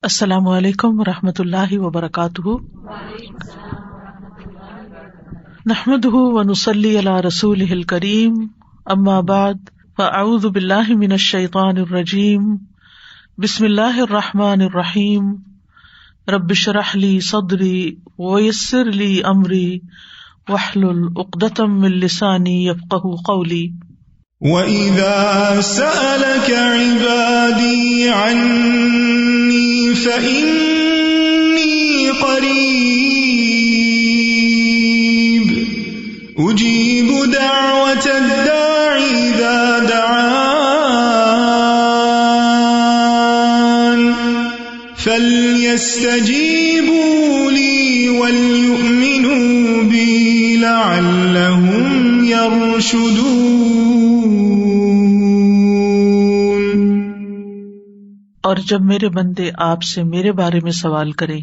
السلام علیکم ورحمۃ اللہ وبرکاتہ۔ نحمده ونصلی علی رسولہ الکریم، اما بعد فاعوذ باللہ من الشیطان الرجیم، بسم اللہ الرحمن الرحیم، رب اشرح لی صدری ویسر لی امری واحلل عقدۃ من لسانی یفقہوا قولی۔ وَإِذَا سَأَلَكَ عِبَادِي عَنِّي فَإِنِّي قَرِيبٌ أُجِيبُ دَعْوَةَ الدَّاعِ إِذَا دَعَانِ فَلْيَسْتَجِيبُوا لِي وَلْيُؤْمِنُوا بِي لَعَلَّهُمْ يَرْشُدُونَ۔ اور جب میرے بندے آپ سے میرے بارے میں سوال کریں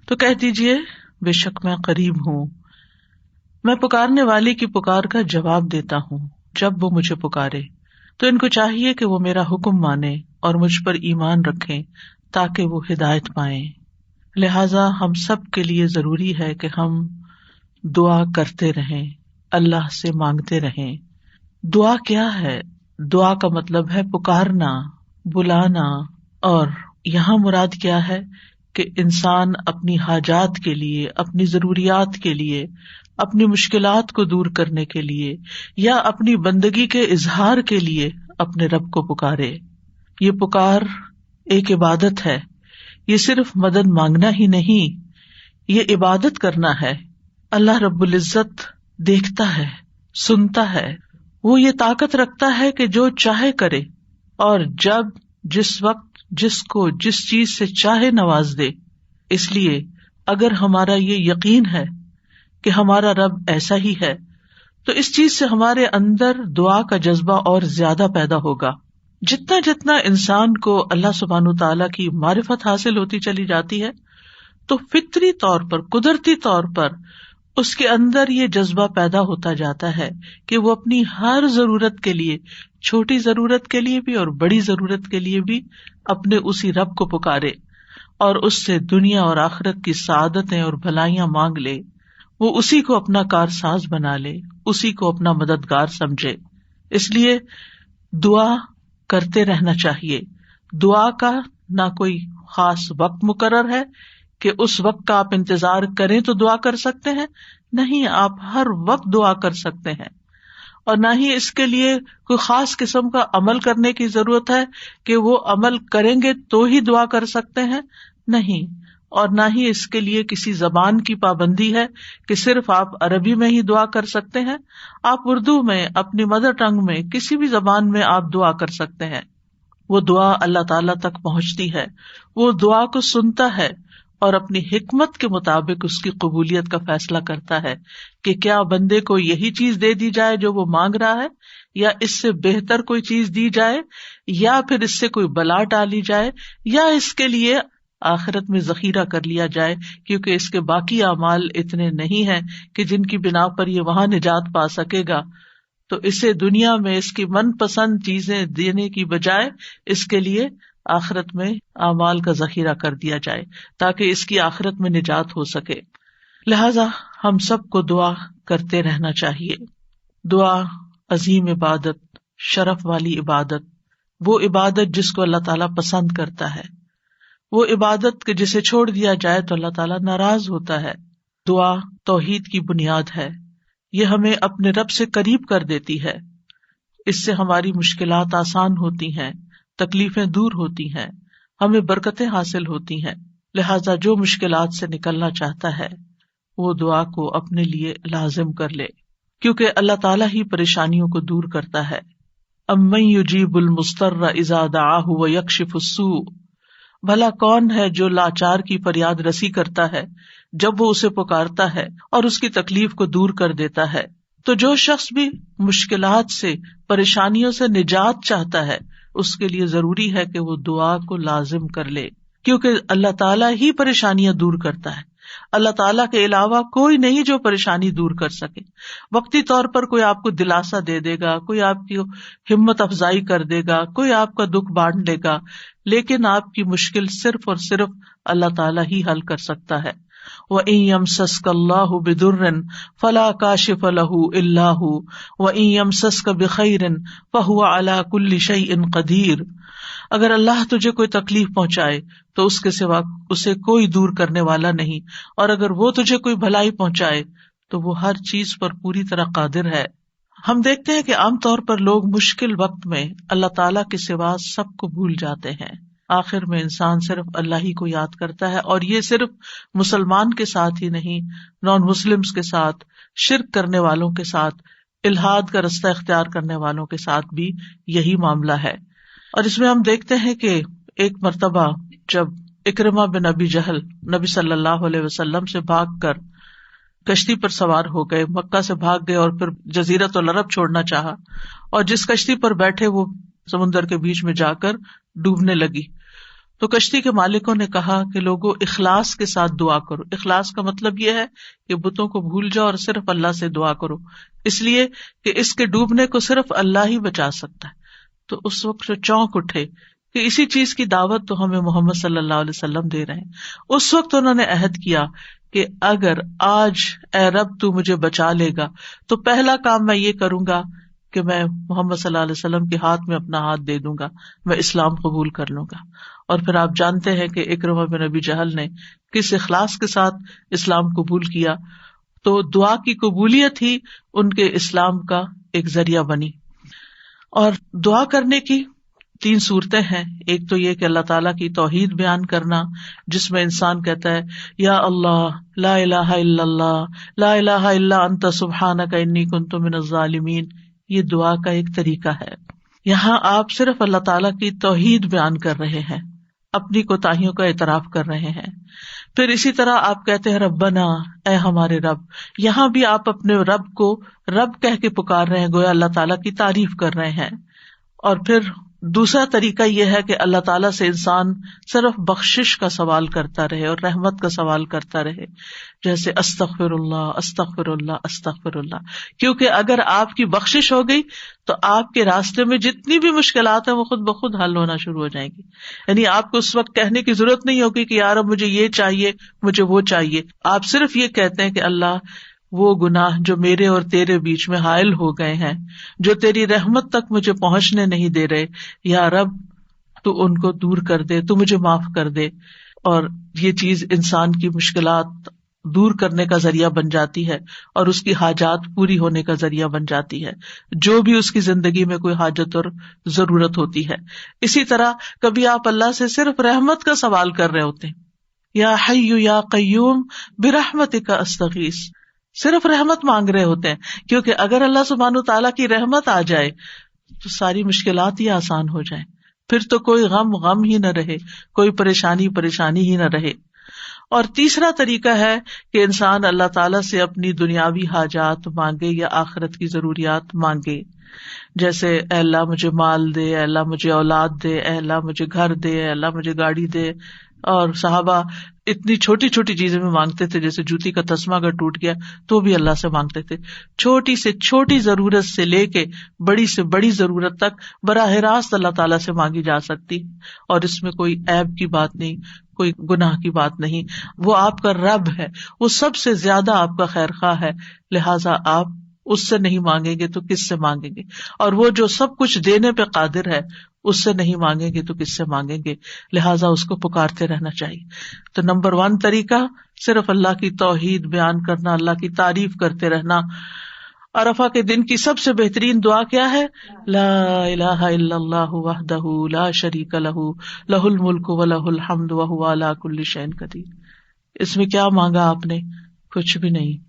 تو کہہ دیجئے بے شک میں قریب ہوں، میں پکارنے والے کی پکار کا جواب دیتا ہوں جب وہ مجھے پکارے۔ تو ان کو چاہیے کہ وہ میرا حکم مانیں اور مجھ پر ایمان رکھیں تاکہ وہ ہدایت پائیں۔ لہذا ہم سب کے لیے ضروری ہے کہ ہم دعا کرتے رہیں، اللہ سے مانگتے رہیں۔ دعا کیا ہے؟ دعا کا مطلب ہے پکارنا، بلانا، اور یہاں مراد کیا ہے کہ انسان اپنی حاجات کے لیے، اپنی ضروریات کے لیے، اپنی مشکلات کو دور کرنے کے لیے یا اپنی بندگی کے اظہار کے لیے اپنے رب کو پکارے۔ یہ پکار ایک عبادت ہے، یہ صرف مدد مانگنا ہی نہیں، یہ عبادت کرنا ہے۔ اللہ رب العزت دیکھتا ہے، سنتا ہے، وہ یہ طاقت رکھتا ہے کہ جو چاہے کرے اور جب، جس وقت، جس کو جس چیز سے چاہے نواز دے۔ اس لیے اگر ہمارا یہ یقین ہے کہ ہمارا رب ایسا ہی ہے تو اس چیز سے ہمارے اندر دعا کا جذبہ اور زیادہ پیدا ہوگا۔ جتنا جتنا انسان کو اللہ سبحانہ تعالیٰ کی معرفت حاصل ہوتی چلی جاتی ہے تو فطری طور پر، قدرتی طور پر اس کے اندر یہ جذبہ پیدا ہوتا جاتا ہے کہ وہ اپنی ہر ضرورت کے لیے، چھوٹی ضرورت کے لیے بھی اور بڑی ضرورت کے لیے بھی اپنے اسی رب کو پکارے اور اس سے دنیا اور آخرت کی سعادتیں اور بھلائیاں مانگ لے۔ وہ اسی کو اپنا کارساز بنا لے، اسی کو اپنا مددگار سمجھے۔ اس لیے دعا کرتے رہنا چاہیے۔ دعا کا نہ کوئی خاص وقت مقرر ہے کہ اس وقت کا آپ انتظار کریں تو دعا کر سکتے ہیں، نہیں، آپ ہر وقت دعا کر سکتے ہیں۔ اور نہ ہی اس کے لیے کوئی خاص قسم کا عمل کرنے کی ضرورت ہے کہ وہ عمل کریں گے تو ہی دعا کر سکتے ہیں، نہیں۔ اور نہ ہی اس کے لیے کسی زبان کی پابندی ہے کہ صرف آپ عربی میں ہی دعا کر سکتے ہیں۔ آپ اردو میں، اپنی مدر ٹنگ میں، کسی بھی زبان میں آپ دعا کر سکتے ہیں۔ وہ دعا اللہ تعالیٰ تک پہنچتی ہے، وہ دعا کو سنتا ہے اور اپنی حکمت کے مطابق اس کی قبولیت کا فیصلہ کرتا ہے کہ کیا بندے کو یہی چیز دے دی جائے جو وہ مانگ رہا ہے، یا اس سے بہتر کوئی چیز دی جائے، یا پھر اس سے کوئی بلا ٹالی جائے، یا اس کے لیے آخرت میں ذخیرہ کر لیا جائے، کیونکہ اس کے باقی اعمال اتنے نہیں ہیں کہ جن کی بنا پر یہ وہاں نجات پا سکے گا۔ تو اسے دنیا میں اس کی من پسند چیزیں دینے کی بجائے اس کے لیے آخرت میں اعمال کا ذخیرہ کر دیا جائے تاکہ اس کی آخرت میں نجات ہو سکے۔ لہذا ہم سب کو دعا کرتے رہنا چاہیے۔ دعا عظیم عبادت، شرف والی عبادت، وہ عبادت جس کو اللہ تعالیٰ پسند کرتا ہے، وہ عبادت کہ جسے چھوڑ دیا جائے تو اللہ تعالیٰ ناراض ہوتا ہے۔ دعا توحید کی بنیاد ہے، یہ ہمیں اپنے رب سے قریب کر دیتی ہے، اس سے ہماری مشکلات آسان ہوتی ہیں، تکلیفیں دور ہوتی ہیں، ہمیں برکتیں حاصل ہوتی ہیں۔ لہذا جو مشکلات سے نکلنا چاہتا ہے وہ دعا کو اپنے لیے لازم کر لے، کیونکہ اللہ تعالیٰ ہی پریشانیوں کو دور کرتا ہے۔ امن یجیب المضطر اذا دعاہ ویکشف السوء، بھلا کون ہے جو لاچار کی فریاد رسی کرتا ہے جب وہ اسے پکارتا ہے اور اس کی تکلیف کو دور کر دیتا ہے۔ تو جو شخص بھی مشکلات سے، پریشانیوں سے نجات چاہتا ہے اس کے لیے ضروری ہے کہ وہ دعا کو لازم کر لے۔ کیونکہ اللہ تعالیٰ ہی پریشانیاں دور کرتا ہے. اللہ تعالیٰ کے علاوہ کوئی نہیں جو پریشانی دور کر سکے. وقتی طور پر کوئی آپ کو دلاسا دے دے گا, کوئی آپ کی ہمت افزائی کر دے گا, کوئی آپ کا دکھ بانٹ لے گا, لیکن آپ کی مشکل صرف اور صرف اللہ تعالیٰ ہی حل کر سکتا ہے. وَإِن يَمْسَسْكَ اللَّهُ بِضُرٍّ فَلَا كَاشِفَ لَهُ إِلَّا هُوَ وَإِن يَمْسَسْكَ بِخَيْرٍ فَهُوَ عَلَى كُلِّ شَيْءٍ قَدِيرٌ. اگر اللہ تجھے کوئی تکلیف پہنچائے تو اس کے سوا اسے کوئی دور کرنے والا نہیں, اور اگر وہ تجھے کوئی بھلائی پہنچائے تو وہ ہر چیز پر پوری طرح قادر ہے. ہم دیکھتے ہیں کہ عام طور پر لوگ مشکل وقت میں اللہ تعالیٰ کے سوا سب کو بھول جاتے ہیں. آخر میں انسان صرف اللہ ہی کو یاد کرتا ہے, اور یہ صرف مسلمان کے ساتھ ہی نہیں, نان مسلمز کے ساتھ, شرک کرنے والوں کے ساتھ, الحاد کا رستہ اختیار کرنے والوں کے ساتھ بھی یہی معاملہ ہے. اور اس میں ہم دیکھتے ہیں کہ ایک مرتبہ جب اکرمہ بن ابی جہل نبی صلی اللہ علیہ وسلم سے بھاگ کر کشتی پر سوار ہو گئے, مکہ سے بھاگ گئے اور پھر جزیرۃ العرب چھوڑنا چاہا, اور جس کشتی پر بیٹھے وہ سمندر کے بیچ میں جا کر ڈوبنے لگی. تو کشتی کے مالکوں نے کہا کہ لوگوں اخلاص کے ساتھ دعا کرو. اخلاص کا مطلب یہ ہے کہ بتوں کو بھول جاؤ اور صرف اللہ سے دعا کرو, اس لیے کہ اس کے ڈوبنے کو صرف اللہ ہی بچا سکتا ہے. تو اس وقت جو چونک اٹھے کہ اسی چیز کی دعوت تو ہمیں محمد صلی اللہ علیہ وسلم دے رہے ہیں. اس وقت انہوں نے عہد کیا کہ اگر آج اے رب تو مجھے بچا لے گا تو پہلا کام میں یہ کروں گا کہ میں محمد صلی اللہ علیہ وسلم کے ہاتھ میں اپنا ہاتھ دے دوں گا, میں اسلام قبول کر لوں گا. اور پھر آپ جانتے ہیں کہ اکرمہ بن ابی جہل نے کس اخلاص کے ساتھ اسلام قبول کیا. تو دعا کی قبولیت ہی ان کے اسلام کا ایک ذریعہ بنی. اور دعا کرنے کی 3 صورتیں ہیں. ایک تو یہ کہ اللہ تعالیٰ کی توحید بیان کرنا, جس میں انسان کہتا ہے یا اللہ لا الہ الا اللہ لا الہ الا انت سبحانک انی کنت من الظالمین. یہ دعا کا ایک طریقہ ہے. یہاں آپ صرف اللہ تعالیٰ کی توحید بیان کر رہے ہیں, اپنی کوتاہیوں کا اعتراف کر رہے ہیں. پھر اسی طرح آپ کہتے ہیں ربنا, اے ہمارے رب. یہاں بھی آپ اپنے رب کو رب کہہ کے پکار رہے ہیں, گویا اللہ تعالیٰ کی تعریف کر رہے ہیں. اور پھر دوسرا طریقہ یہ ہے کہ اللہ تعالیٰ سے انسان صرف بخشش کا سوال کرتا رہے اور رحمت کا سوال کرتا رہے, جیسے استغفر اللہ استغفر اللہ استغفر اللہ. کیونکہ اگر آپ کی بخشش ہو گئی تو آپ کے راستے میں جتنی بھی مشکلات ہیں وہ خود بخود حل ہونا شروع ہو جائیں گی. یعنی آپ کو اس وقت کہنے کی ضرورت نہیں ہوگی کہ یار اب مجھے یہ چاہیے مجھے وہ چاہیے. آپ صرف یہ کہتے ہیں کہ اللہ وہ گناہ جو میرے اور تیرے بیچ میں حائل ہو گئے ہیں, جو تیری رحمت تک مجھے پہنچنے نہیں دے رہے, یا رب تو ان کو دور کر دے, تو مجھے معاف کر دے. اور یہ چیز انسان کی مشکلات دور کرنے کا ذریعہ بن جاتی ہے اور اس کی حاجات پوری ہونے کا ذریعہ بن جاتی ہے, جو بھی اس کی زندگی میں کوئی حاجت اور ضرورت ہوتی ہے. اسی طرح کبھی آپ اللہ سے صرف رحمت کا سوال کر رہے ہوتے ہیں, یا حی یا قیوم برحمتک استغیث, صرف رحمت مانگ رہے ہوتے ہیں. کیونکہ اگر اللہ سبحانہ وتعالیٰ کی رحمت آ جائے تو ساری مشکلات ہی آسان ہو جائیں, پھر تو کوئی غم ہی نہ رہے, کوئی پریشانی ہی نہ رہے. اور تیسرا طریقہ ہے کہ انسان اللہ تعالیٰ سے اپنی دنیاوی حاجات مانگے یا آخرت کی ضروریات مانگے, جیسے اے اللہ مجھے مال دے, اے اللہ مجھے اولاد دے, اے اللہ مجھے گھر دے, اے اللہ مجھے گاڑی دے. اور صحابہ اتنی چھوٹی چھوٹی چیزیں میں مانگتے تھے, جیسے جوتی کا تسمہ اگر ٹوٹ گیا تو بھی اللہ سے مانگتے تھے. چھوٹی سے چھوٹی ضرورت سے لے کے بڑی سے بڑی ضرورت تک براہ راست اللہ تعالیٰ سے مانگی جا سکتی, اور اس میں کوئی عیب کی بات نہیں, کوئی گناہ کی بات نہیں. وہ آپ کا رب ہے, وہ سب سے زیادہ آپ کا خیر خواہ ہے, لہٰذا آپ اس سے نہیں مانگیں گے تو کس سے مانگیں گے؟ اور وہ جو سب کچھ دینے پہ قادر ہے اس سے نہیں مانگیں گے تو کس سے مانگیں گے؟ لہٰذا اس کو پکارتے رہنا چاہیے. تو نمبر 1 طریقہ صرف اللہ کی توحید بیان کرنا, اللہ کی تعریف کرتے رہنا. عرفہ کے دن کی سب سے بہترین دعا کیا ہے؟ لا الہ الا اللہ وحدہ لا شریک لہ لہ الملک ولہ الحمد وہو علی کل شیء قدیر. اس میں کیا مانگا آپ نے؟ کچھ بھی نہیں.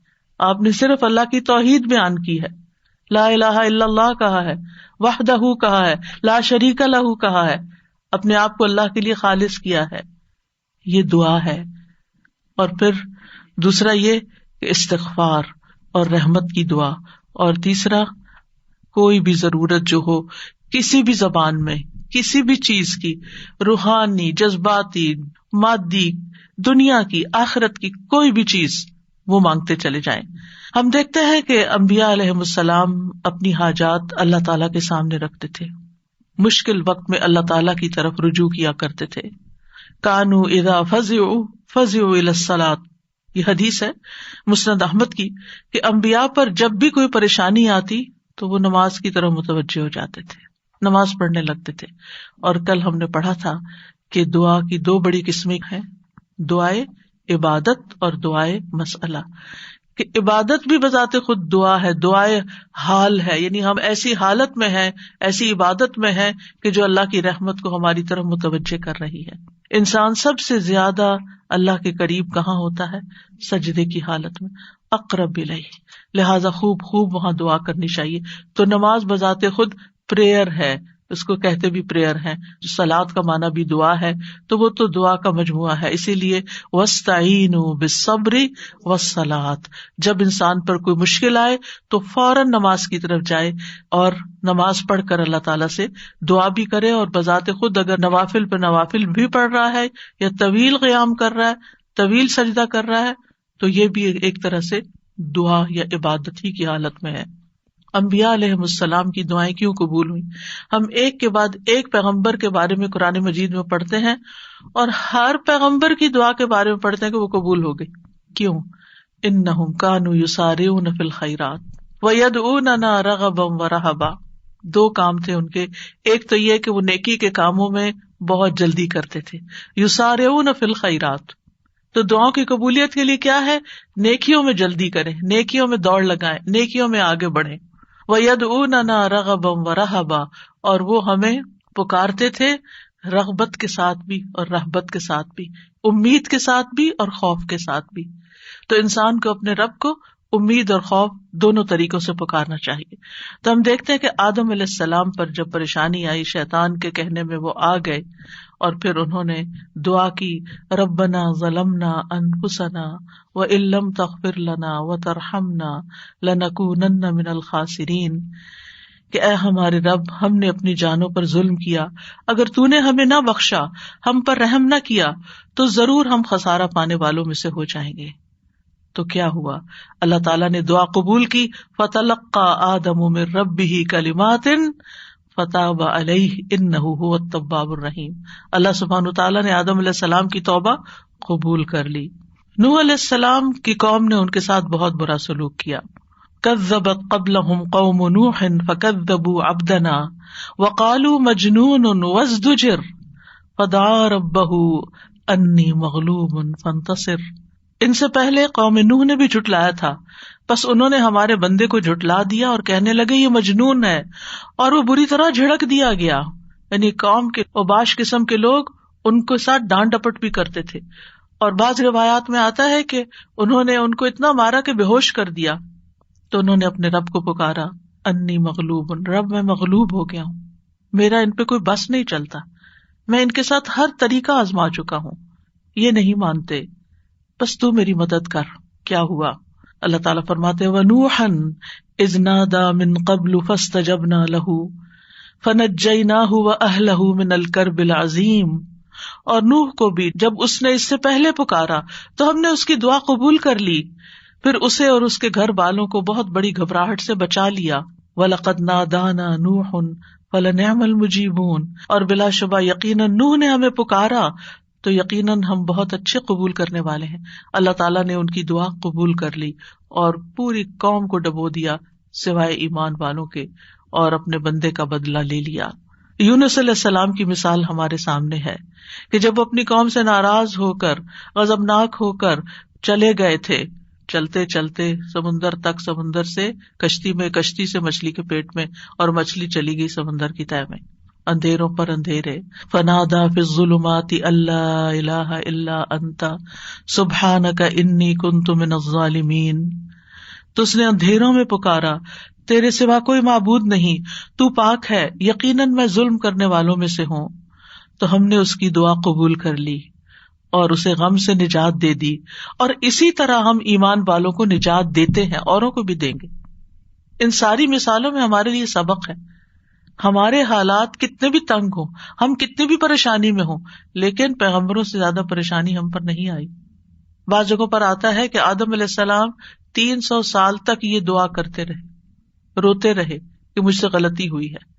آپ نے صرف اللہ کی توحید بیان کی ہے, لا الہ الا اللہ کہا ہے, وحدہ کہا ہے, لا شریک لہ کہا ہے, اپنے آپ کو اللہ کے لیے خالص کیا ہے. یہ دعا ہے. اور پھر دوسرا یہ کہ استغفار اور رحمت کی دعا. اور تیسرا کوئی بھی ضرورت جو ہو کسی بھی زبان میں کسی بھی چیز کی, روحانی جذباتی مادی، دنیا کی، آخرت کی کوئی بھی چیز وہ مانگتے چلے جائیں. ہم دیکھتے ہیں کہ انبیاء علیہم السلام اپنی حاجات اللہ تعالیٰ کے سامنے رکھتے تھے، مشکل وقت میں اللہ تعالیٰ کی طرف رجوع کیا کرتے تھے. کانوا اذا فزعوا الی الصلاۃ، یہ حدیث ہے مسند احمد کی کہ انبیاء پر جب بھی کوئی پریشانی آتی تو وہ نماز کی طرف متوجہ ہو جاتے تھے، نماز پڑھنے لگتے تھے. اور کل ہم نے پڑھا تھا کہ دعا کی دو بڑی قسمیں ہیں، دعائے عبادت اور دعائے مسئلہ. کہ عبادت بھی بذات خود دعا ہے، دعائے حال ہے، یعنی ہم ایسی حالت میں ہیں، ایسی عبادت میں ہیں کہ جو اللہ کی رحمت کو ہماری طرف متوجہ کر رہی ہے. انسان سب سے زیادہ اللہ کے قریب کہاں ہوتا ہے؟ سجدے کی حالت میں، اقرب الیہ. لہذا خوب خوب وہاں دعا کرنی چاہیے. تو نماز بذات خود پریئر ہے، اس کو کہتے بھی پریئر ہے. صلاۃ کا معنی بھی دعا ہے، تو وہ تو دعا کا مجموعہ ہے. اسی لیے وَاسْتَعِینُوا بِالصَّبْرِ وَالصَّلَاۃِ، جب انسان پر کوئی مشکل آئے تو فوراً نماز کی طرف جائے اور نماز پڑھ کر اللہ تعالیٰ سے دعا بھی کرے. اور بذات خود اگر نوافل پہ نوافل بھی پڑھ رہا ہے یا طویل قیام کر رہا ہے، طویل سجدہ کر رہا ہے، تو یہ بھی ایک طرح سے دعا یا عبادت ہی کی حالت میں ہے. انبیاء علیہم السلام کی دعائیں کیوں قبول ہوئی؟ ہم ایک کے بعد ایک پیغمبر کے بارے میں قرآن مجید میں پڑھتے ہیں اور ہر پیغمبر کی دعا کے بارے میں پڑھتے ہیں کہ وہ قبول ہو گئی. کیوں؟ انہم کانوا یسارعون فی الخیرات ویدعوننا رغبا ورہبا. دو کام تھے ان کے. ایک تو یہ کہ وہ نیکی کے کاموں میں بہت جلدی کرتے تھے، یسارعون فی الخیرات. تو دعاؤں کی قبولیت کے لیے کیا ہے؟ نیکیوں میں جلدی کریں، نیکیوں میں دوڑ لگائیں، نیکیوں میں آگے بڑھیں. وَيَدْعُونَنَا رَغَبًا وَرَهَبًا، اور وہ ہمیں پکارتے تھے رغبت کے ساتھ بھی اور رہبت کے ساتھ بھی، امید کے ساتھ بھی اور خوف کے ساتھ بھی. تو انسان کو اپنے رب کو امید اور خوف دونوں طریقوں سے پکارنا چاہیے. تو ہم دیکھتے ہیں کہ آدم علیہ السلام پر جب پریشانی آئی، شیطان کے کہنے میں وہ آ گئے اور پھر انہوں نے دعا کی، ربنا ظلمنا انفسنا وان لم تغفر لنا وترحمنا لنکونن من الخاسرین، کہ اے ہمارے رب، ہم نے اپنی جانوں پر ظلم کیا، اگر تو نے ہمیں نہ بخشا، ہم پر رحم نہ کیا، تو ضرور ہم خسارہ پانے والوں میں سے ہو جائیں گے. تو کیا ہوا؟ اللہ تعالیٰ نے دعا قبول کی. فتلقى آدم من ربه کلمات فتاب علیہ انہ هو التواب الرحیم. اللہ سبحانہ تعالیٰ نے آدم علیہ السلام کی توبہ قبول کر لی. نوح علیہ السلام کی قوم نے ان کے ساتھ بہت برا سلوک کیا. کذبت قبلہم قوم نوح فکذبوا عبدنا وقالوا مجنون وازدجر فدعا ربہ انی مغلوب فانتصر. ان سے پہلے قوم نوح نے بھی جھٹلایا تھا، بس انہوں نے ہمارے بندے کو جھٹلا دیا اور کہنے لگے یہ مجنون ہے، اور وہ بری طرح جھڑک دیا گیا. یعنی قوم کے اوباش قسم کے لوگ ان کو ساتھ ڈانٹ ڈپٹ بھی کرتے تھے. اور بعض روایات میں آتا ہے کہ انہوں نے ان کو اتنا مارا کہ بے ہوش کر دیا. تو انہوں نے اپنے رب کو پکارا، انی مغلوب، رب میں مغلوب ہو گیا ہوں، میرا ان پہ کوئی بس نہیں چلتا، میں ان کے ساتھ ہر طریقہ آزما چکا ہوں، یہ نہیں مانتے، بس تو میری مدد کر. کیا ہوا؟ اللہ تعالیٰ فرماتے وَنُوحًا إِذْ نَادَى مِن قَبْلُ فَاسْتَجَبْنَا لَهُ فَنَجَّيْنَاهُ وَأَهْلَهُ مِنَ الْكَرْبِ الْعَظِيمِ. اور نوح کو بھی جب اس نے اس سے پہلے پکارا تو ہم نے اس کی دعا قبول کر لی، پھر اسے اور اس کے گھر والوں کو بہت بڑی گھبراہٹ سے بچا لیا. وَلَقَدْ نَادَانَا نُوحٌ فَلَنِعْمَ الْمُجِيبُونَ، اور بلا شبہ یقیناً نوح نے ہمیں پکارا تو یقیناً ہم بہت اچھے قبول کرنے والے ہیں. اللہ تعالیٰ نے ان کی دعا قبول کر لی اور پوری قوم کو ڈبو دیا سوائے ایمان والوں کے، اور اپنے بندے کا بدلہ لے لیا. یونس علیہ السلام کی مثال ہمارے سامنے ہے کہ جب وہ اپنی قوم سے ناراض ہو کر، غضبناک ہو کر چلے گئے تھے، چلتے چلتے سمندر تک، سمندر سے کشتی میں، کشتی سے مچھلی کے پیٹ میں، اور مچھلی چلی گئی سمندر کی تہہ میں، اندھیروں پر اندھیرے. فنادا فی الظلمات الا الہ الا انت سبحانک انی کنت من الظالمین. تو اس نے اندھیروں میں پکارا، تیرے سوا کوئی معبود نہیں، تو پاک ہے، یقیناً میں ظلم کرنے والوں میں سے ہوں. تو ہم نے اس کی دعا قبول کر لی اور اسے غم سے نجات دے دی، اور اسی طرح ہم ایمان والوں کو نجات دیتے ہیں، اوروں کو بھی دیں گے. ان ساری مثالوں میں ہمارے لیے سبق ہے. ہمارے حالات کتنے بھی تنگ ہوں، ہم کتنی بھی پریشانی میں ہوں، لیکن پیغمبروں سے زیادہ پریشانی ہم پر نہیں آئی. بعض جگہوں پر آتا ہے کہ آدم علیہ السلام 300 سال تک یہ دعا کرتے رہے، روتے رہے کہ مجھ سے غلطی ہوئی ہے.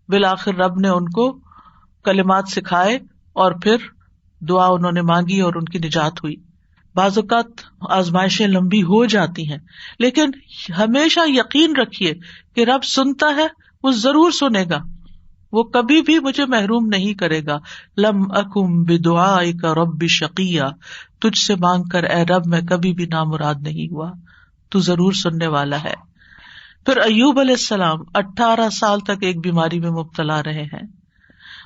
بالآخر رب نے ان کو کلمات سکھائے اور پھر دعا انہوں نے مانگی اور ان کی نجات ہوئی. بعض اوقات آزمائشیں لمبی ہو جاتی ہیں، لیکن ہمیشہ یقین رکھیے کہ رب سنتا ہے، وہ ضرور سنے گا، وہ کبھی بھی مجھے محروم نہیں کرے گا. لم اکم بدعائک رب شقیہ، تجھ سے مانگ کر اے رب میں کبھی بھی نامراد نہیں ہوا، تو ضرور سننے والا ہے. پھر ایوب علیہ السلام 18 سال تک ایک بیماری میں مبتلا رہے ہیں.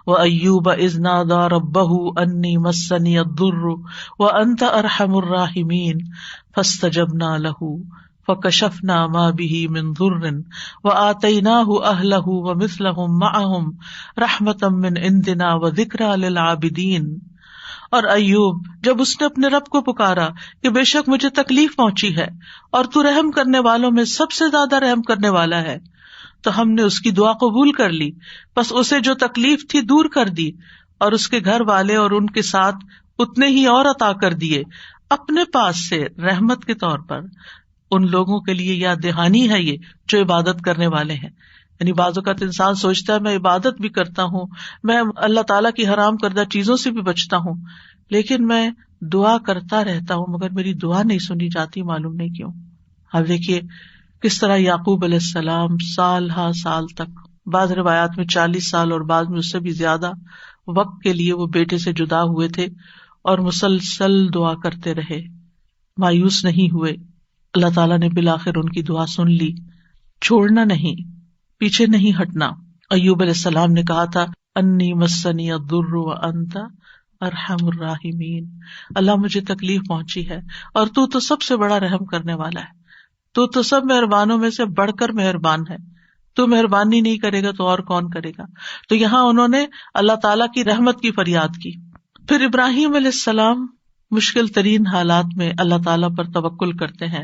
وَأَيُّوبَ إِذْ نَادَى رَبَّهُ أَنِّي مَسَّنِيَ الضُّرُّ وَأَنْتَ أَرْحَمُ الرَّاحِمِينَ فَاسْتَجَبْنَا لَهُ فَكَشَفْنَا مَا بِهِ مِنْ ضُرٍّ وَآتَيْنَاهُ أَهْلَهُ وَمِثْلَهُمْ مَعَهُمْ رَحْمَةً مِنْ عِنْدِنَا وَذِكْرَى لِلْعَابِدِينَ. اور ایوب جب اس نے اپنے رب کو پکارا کہ بے شک مجھے تکلیف پہنچی ہے اور تو رحم کرنے والوں میں سب سے زیادہ رحم کرنے والا ہے، تو ہم نے اس کی دعا قبول کر لی، پس اسے جو تکلیف تھی دور کر دی اور اس کے گھر والے اور ان کے ساتھ اتنے ہی اور عطا کر دیے اپنے پاس سے رحمت کے طور پر. ان لوگوں کے لیے یاد دہانی ہے یہ جو عبادت کرنے والے ہیں. یعنی بعض اوقات انسان سوچتا ہے میں عبادت بھی کرتا ہوں، میں اللہ تعالیٰ کی حرام کردہ چیزوں سے بھی بچتا ہوں، لیکن میں دعا کرتا رہتا ہوں مگر میری دعا نہیں سنی جاتی، معلوم نہیں کیوں. اب دیکھیے کس طرح یعقوب علیہ السلام سال ہا سال تک، بعض روایات میں 40 سال اور بعض میں اس سے بھی زیادہ وقت کے لیے وہ بیٹے سے جدا ہوئے تھے اور مسلسل دعا کرتے رہے، مایوس نہیں ہوئے. اللہ تعالیٰ نے بالآخر ان کی دعا سن لی. چھوڑنا نہیں، پیچھے نہیں ہٹنا. ایوب علیہ السلام نے کہا تھا انی مسنی الضر وانت ارحم الراحمین، اللہ مجھے تکلیف پہنچی ہے اور تو سب سے بڑا رحم کرنے والا ہے، تو سب مہربانوں میں سے بڑھ کر مہربان ہے، تو مہربانی نہیں کرے گا تو اور کون کرے گا. تو یہاں انہوں نے اللہ تعالیٰ کی رحمت کی فریاد کی. پھر ابراہیم علیہ السلام مشکل ترین حالات میں اللہ تعالیٰ پر توکل کرتے ہیں.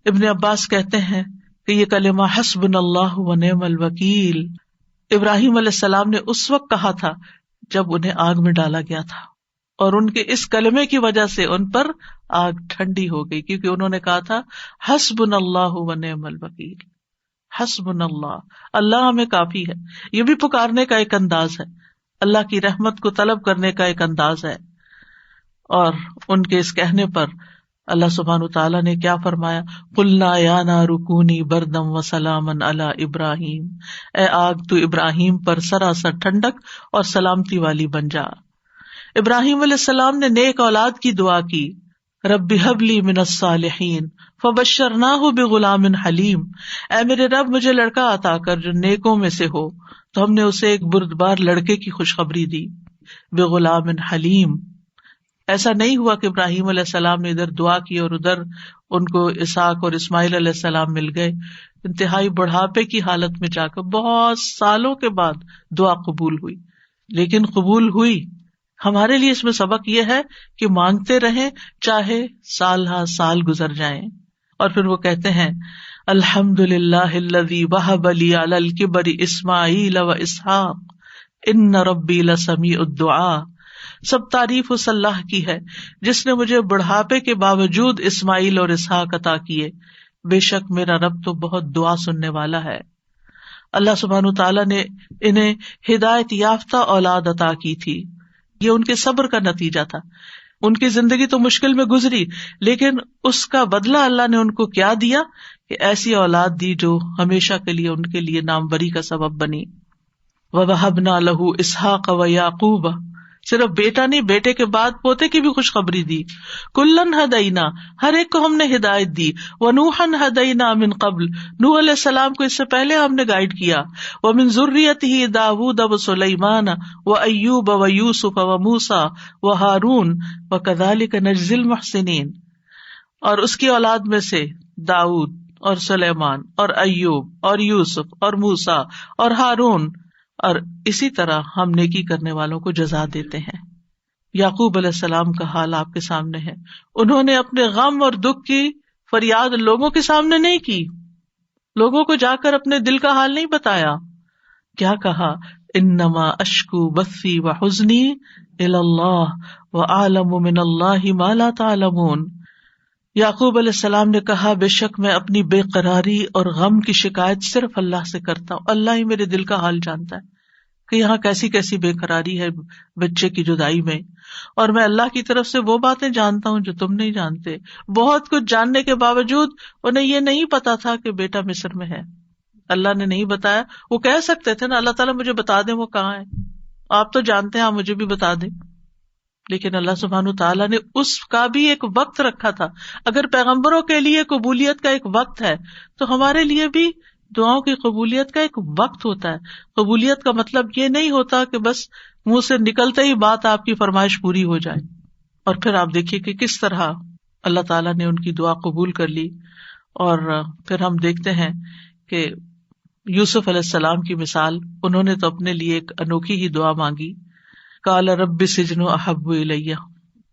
ابن عباس کہتے ہیں کہ یہ کلمہ حسبنا اللہ و نعم الوکیل ابراہیم علیہ السلام نے اس وقت کہا تھا جب انہیں آگ میں ڈالا گیا تھا، اور ان کے اس کلمے کی وجہ سے ان پر آگ ٹھنڈی ہو گئی، کیونکہ انہوں نے کہا تھا حسبنا اللہ و نعم الوکیل، حسبنا اللہ، اللہ ہمیں کافی ہے. یہ بھی پکارنے کا ایک انداز ہے، اللہ کی رحمت کو طلب کرنے کا ایک انداز ہے. اور ان کے اس کہنے پر اللہ سبحانہ تعالیٰ نے کیا فرمایا، قلنا یا نار کونی بردم وسلاما علی ابراہیم، اے آگ تو ابراہیم پر سراسر ٹھنڈک اور سلامتی والی بن جا. ابراہیم علیہ السلام نے نیک اولاد کی دعا کی، رب ہب لی من الصالحین فبشرناہ بغلام حلیم، اے میرے رب مجھے لڑکا عطا کر جو نیکوں میں سے ہو، تو ہم نے اسے ایک بردبار لڑکے کی خوشخبری دی. بغلام حلیم، ایسا نہیں ہوا کہ ابراہیم علیہ السلام نے ادھر دعا کی اور ادھر ان کو اسحاق اور اسماعیل علیہ السلام مل گئے. انتہائی بڑھاپے کی حالت میں جا کر بہت سالوں کے بعد دعا قبول ہوئی، لیکن قبول ہوئی. ہمارے لیے اس میں سبق یہ ہے کہ مانگتے رہیں چاہے سال ہا سال گزر جائیں. اور پھر وہ کہتے ہیں الحمدللہ الذی وہب لی علی الکبر اسماعیل و اسحاق ان ربی لسمیع الدعاء، سب تعریف اس اللہ کی ہے جس نے مجھے بڑھاپے کے باوجود اسماعیل اور اسحاق عطا کیے، بے شک میرا رب تو بہت دعا سننے والا ہے. اللہ سبحانہ تعالیٰ نے انہیں ہدایت یافتہ اولاد عطا کی تھی، یہ ان کے صبر کا نتیجہ تھا. ان کی زندگی تو مشکل میں گزری، لیکن اس کا بدلہ اللہ نے ان کو کیا دیا کہ ایسی اولاد دی جو ہمیشہ کے لیے ان کے لیے ناموری کا سبب بنی. وَوَهَبْنَا لَهُ إِسْحَاقَ وَيَعْقُوبَ، صرف بیٹا نہیں، بیٹے کے بعد پوتے کی بھی خوشخبری دی. کلن ہدینا، ہر ایک کو ہم نے ہدایت دی. ونوحن ہدینا من قبل، نوح علیہ السلام کو اس سے پہلے ہم نے گائیڈ کیا. ومن ذریتہ داود وسلیمان وایوب ویوسف وموسیٰ وہارون وکذلک نجزی المحسنین، اور اس کی اولاد میں سے داؤد اور سلیمان اور ایوب اور یوسف اور موسیٰ اور ہارون، اور اسی طرح ہم نیکی کرنے والوں کو جزا دیتے ہیں. یعقوب علیہ السلام کا حال آپ کے سامنے ہے. انہوں نے اپنے غم اور دکھ کی فریاد لوگوں کے سامنے نہیں کی، لوگوں کو جا کر اپنے دل کا حال نہیں بتایا، کیا کہا؟ انما اشکو بثی وحزنی الی اللہ وأعلم من اللہ ما لا تعلمون. یعقوب علیہ السلام نے کہا بے شک میں اپنی بے قراری اور غم کی شکایت صرف اللہ سے کرتا ہوں. اللہ ہی میرے دل کا حال جانتا ہے کہ یہاں کیسی کیسی بے قراری ہے بچے کی جدائی میں، اور میں اللہ کی طرف سے وہ باتیں جانتا ہوں جو تم نہیں جانتے. بہت کچھ جاننے کے باوجود انہیں یہ نہیں پتا تھا کہ بیٹا مصر میں ہے. اللہ نے نہیں بتایا. وہ کہہ سکتے تھے نا اللہ تعالیٰ مجھے بتا دیں وہ کہاں ہے، آپ تو جانتے ہیں آپ مجھے بھی بتا دیں. لیکن اللہ سبحانہ تعالیٰ نے اس کا بھی ایک وقت رکھا تھا. اگر پیغمبروں کے لیے قبولیت کا ایک وقت ہے تو ہمارے لیے بھی دعاؤں کی قبولیت کا ایک وقت ہوتا ہے. قبولیت کا مطلب یہ نہیں ہوتا کہ بس منہ سے نکلتے ہی بات آپ کی فرمائش پوری ہو جائے. اور پھر آپ دیکھیے کہ کس طرح اللہ تعالیٰ نے ان کی دعا قبول کر لی. اور پھر ہم دیکھتے ہیں کہ یوسف علیہ السلام کی مثال، انہوں نے تو اپنے لیے ایک انوکھی ہی دعا مانگی. قال رب السجن احب الی،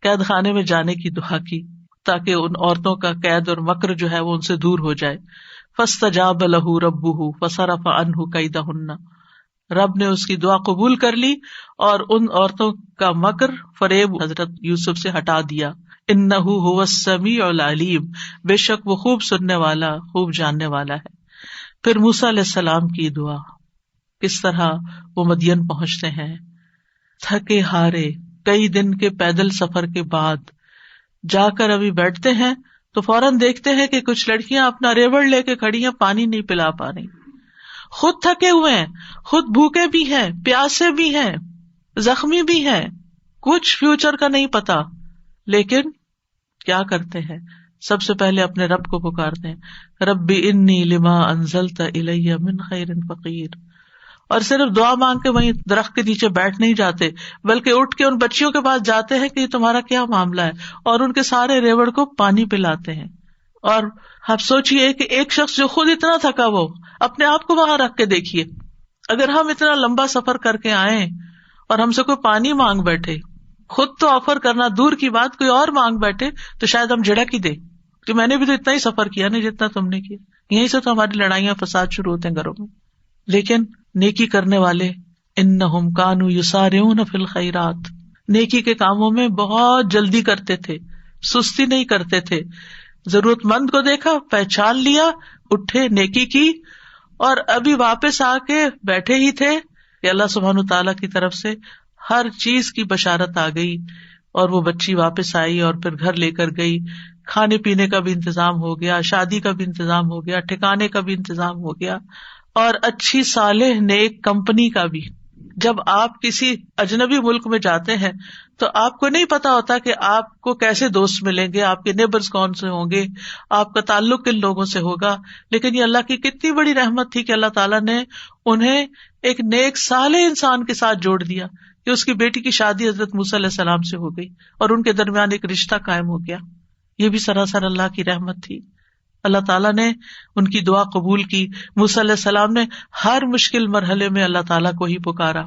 قید خانے میں جانے کی دعا کی تاکہ ان عورتوں کا قید اور مکر جو ہے وہ ان سے دور ہو جائے. فاستجاب له ربه فصرف عنه کیدہن، رب نے اس کی دعا قبول کر لی اور ان عورتوں کا مکر فریب حضرت یوسف سے ہٹا دیا. انہ هو السمیع العلیم، بے شک وہ خوب سننے والا خوب جاننے والا ہے. پھر موسیٰ علیہ السلام کی دعا، کس طرح وہ مدین پہنچتے ہیں تھکے ہارے کئی دن کے پیدل سفر کے بعد، جا کر ابھی بیٹھتے ہیں تو فوراً دیکھتے ہیں کہ کچھ لڑکیاں اپنا ریوڑ لے کے کھڑی ہیں، پانی نہیں پلا پا رہی. خود تھکے ہوئے ہیں، خود بھوکے بھی ہیں، پیاسے بھی ہیں، زخمی بھی ہیں، کچھ فیوچر کا نہیں پتا، لیکن کیا کرتے ہیں؟ سب سے پہلے اپنے رب کو پکارتے ہیں، رب انی لما انزلت الی من خیر فقیر. اور صرف دعا مانگ کے وہیں درخت کے نیچے بیٹھ نہیں جاتے، بلکہ اٹھ کے ان بچیوں کے پاس جاتے ہیں کہ یہ تمہارا کیا معاملہ ہے، اور ان کے سارے ریوڑ کو پانی پلاتے ہیں. اور آپ سوچئے کہ ایک شخص جو خود اتنا تھکا، وہ اپنے آپ کو وہاں رکھ کے دیکھیے. اگر ہم اتنا لمبا سفر کر کے آئیں اور ہم سے کوئی پانی مانگ بیٹھے، خود تو آفر کرنا دور کی بات، کوئی اور مانگ بیٹھے تو شاید ہم جھڑک ہی دیں کہ میں نے بھی تو اتنا ہی سفر کیا نہیں جتنا تم نے کیا. یہیں سے تو ہماری لڑائیاں فساد شروع ہوتے ہیں گھروں میں. لیکن نیکی کرنے والے انہم کانوا یسارعون فی الخیرات، نیکی کے کاموں میں بہت جلدی کرتے تھے، سستی نہیں کرتے تھے. ضرورت مند کو دیکھا، پہچان لیا، اٹھے، نیکی کی، اور ابھی واپس آ کے بیٹھے ہی تھے کہ اللہ سبحانہ تعالیٰ کی طرف سے ہر چیز کی بشارت آ گئی، اور وہ بچی واپس آئی اور پھر گھر لے کر گئی. کھانے پینے کا بھی انتظام ہو گیا، شادی کا بھی انتظام ہو گیا، ٹھکانے کا بھی انتظام ہو گیا، اور اچھی صالح نیک کمپنی کا بھی. جب آپ کسی اجنبی ملک میں جاتے ہیں تو آپ کو نہیں پتا ہوتا کہ آپ کو کیسے دوست ملیں گے، آپ کے نیبرز کون سے ہوں گے، آپ کا تعلق کن لوگوں سے ہوگا. لیکن یہ اللہ کی کتنی بڑی رحمت تھی کہ اللہ تعالیٰ نے انہیں ایک نیک صالح انسان کے ساتھ جوڑ دیا کہ اس کی بیٹی کی شادی حضرت موسیٰ علیہ السلام سے ہو گئی اور ان کے درمیان ایک رشتہ قائم ہو گیا. یہ بھی سراسر اللہ کی رحمت تھی. اللہ تعالیٰ نے ان کی دعا قبول کی. موسیٰ علیہ السلام نے ہر مشکل مرحلے میں اللہ تعالیٰ کو ہی پکارا.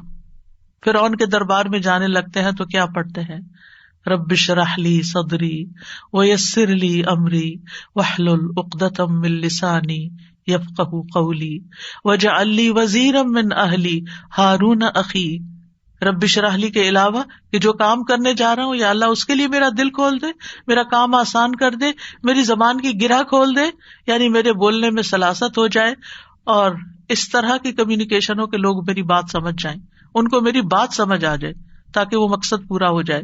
فرعون کے دربار میں جانے لگتے ہیں تو کیا پڑھتے ہیں؟ رب اشرح لی صدری ویسر لی امری واحلل عقدۃ من لسانی یفقہوا قولی واجعل لی وزیرا من اہلی ہارون اخی. رب اشرح لی کے علاوہ کہ جو کام کرنے جا رہا ہوں یا اللہ اس کے لیے میرا دل کھول دے، میرا کام آسان کر دے، میری زبان کی گرہ کھول دے، یعنی میرے بولنے میں سلاست ہو جائے، اور اس طرح کی کمیونیکیشن ہو کہ لوگ میری بات سمجھ جائیں، ان کو میری بات سمجھ آ جائے تاکہ وہ مقصد پورا ہو جائے،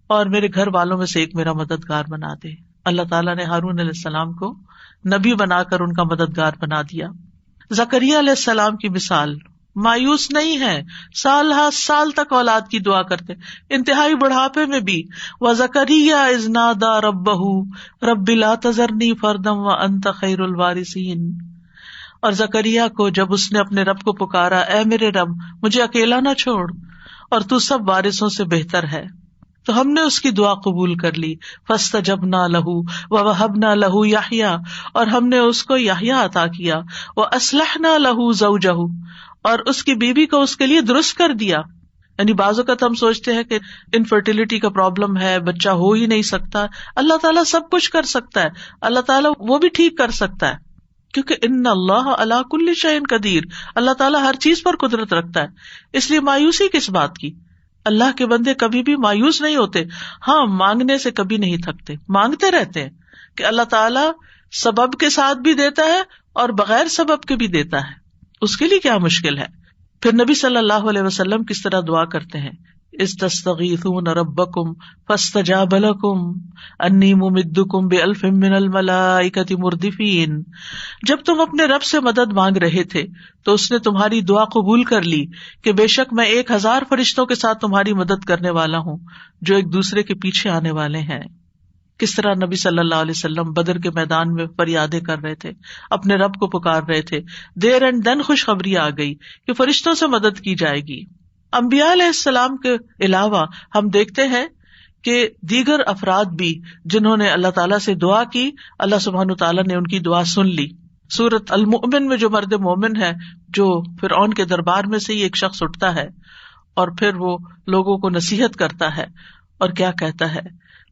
اور میرے گھر والوں میں سے ایک میرا مددگار بنا دے. اللہ تعالیٰ نے ہارون علیہ السلام کو نبی بنا کر ان کا مددگار بنا دیا. زکریا علیہ السلام کی مثال، مایوس نہیں ہے، سال ہر سال تک اولاد کی دعا کرتے، انتہائی بڑھاپے میں بھی. وَزَكَرِيَّا إِذْ نَادَىٰ رَبَّهُ رَبِّ لَا تَذَرْنِي فَرْدًا وَأَنْتَ خَيْرُ الْوَارِثِينَ. اور زکریا کو جب اس نے اپنے رب کو پکارا، اے میرے رب مجھے اکیلا نہ چھوڑ، اور تو سب وارثوں سے بہتر ہے، تو ہم نے اس کی دعا قبول کر لی. فاستجبنا له ووهبنا له یحییٰ، اور ہم نے اس کو یحییٰ عطا کیا. واصلحنا له زوجه، اور اس کی بیوی کو اس کے لیے درست کر دیا. یعنی بعض اوقات ہم سوچتے ہیں کہ انفرٹیلٹی کا پرابلم ہے، بچہ ہو ہی نہیں سکتا. اللہ تعالیٰ سب کچھ کر سکتا ہے، اللہ تعالیٰ وہ بھی ٹھیک کر سکتا ہے. کیونکہ ان اللہ علی کل شیء قدیر، اللہ تعالیٰ ہر چیز پر قدرت رکھتا ہے، اس لیے مایوسی کس بات کی؟ اللہ کے بندے کبھی بھی مایوس نہیں ہوتے. ہاں، مانگنے سے کبھی نہیں تھکتے، مانگتے رہتے ہیں کہ اللہ تعالیٰ سبب کے ساتھ بھی دیتا ہے اور بغیر سبب کے بھی دیتا ہے، اس کے لیے کیا مشکل ہے. پھر نبی صلی اللہ علیہ وسلم کس طرح دعا کرتے ہیں، استستغیثون ربکم فاستجاب لکم انی ممدکم بألف من الملائکۃ مردفین. جب تم اپنے رب سے مدد مانگ رہے تھے تو اس نے تمہاری دعا قبول کر لی کہ بے شک میں 1000 فرشتوں کے ساتھ تمہاری مدد کرنے والا ہوں جو ایک دوسرے کے پیچھے آنے والے ہیں. کس طرح نبی صلی اللہ علیہ وسلم بدر کے میدان میں فریادیں کر رہے تھے، اپنے رب کو پکار رہے تھے. دیر اینڈ دن خوشخبری آ گئی کہ فرشتوں سے مدد کی جائے گی. انبیاء علیہ السلام کے علاوہ ہم دیکھتے ہیں کہ دیگر افراد بھی جنہوں نے اللہ تعالیٰ سے دعا کی، اللہ سبحانہ تعالیٰ نے ان کی دعا سن لی. سورۃ المؤمن میں جو مرد مومن ہے، جو فرعون کے دربار میں سے ہی ایک شخص اٹھتا ہے اور پھر وہ لوگوں کو نصیحت کرتا ہے اور کیا کہتا ہے،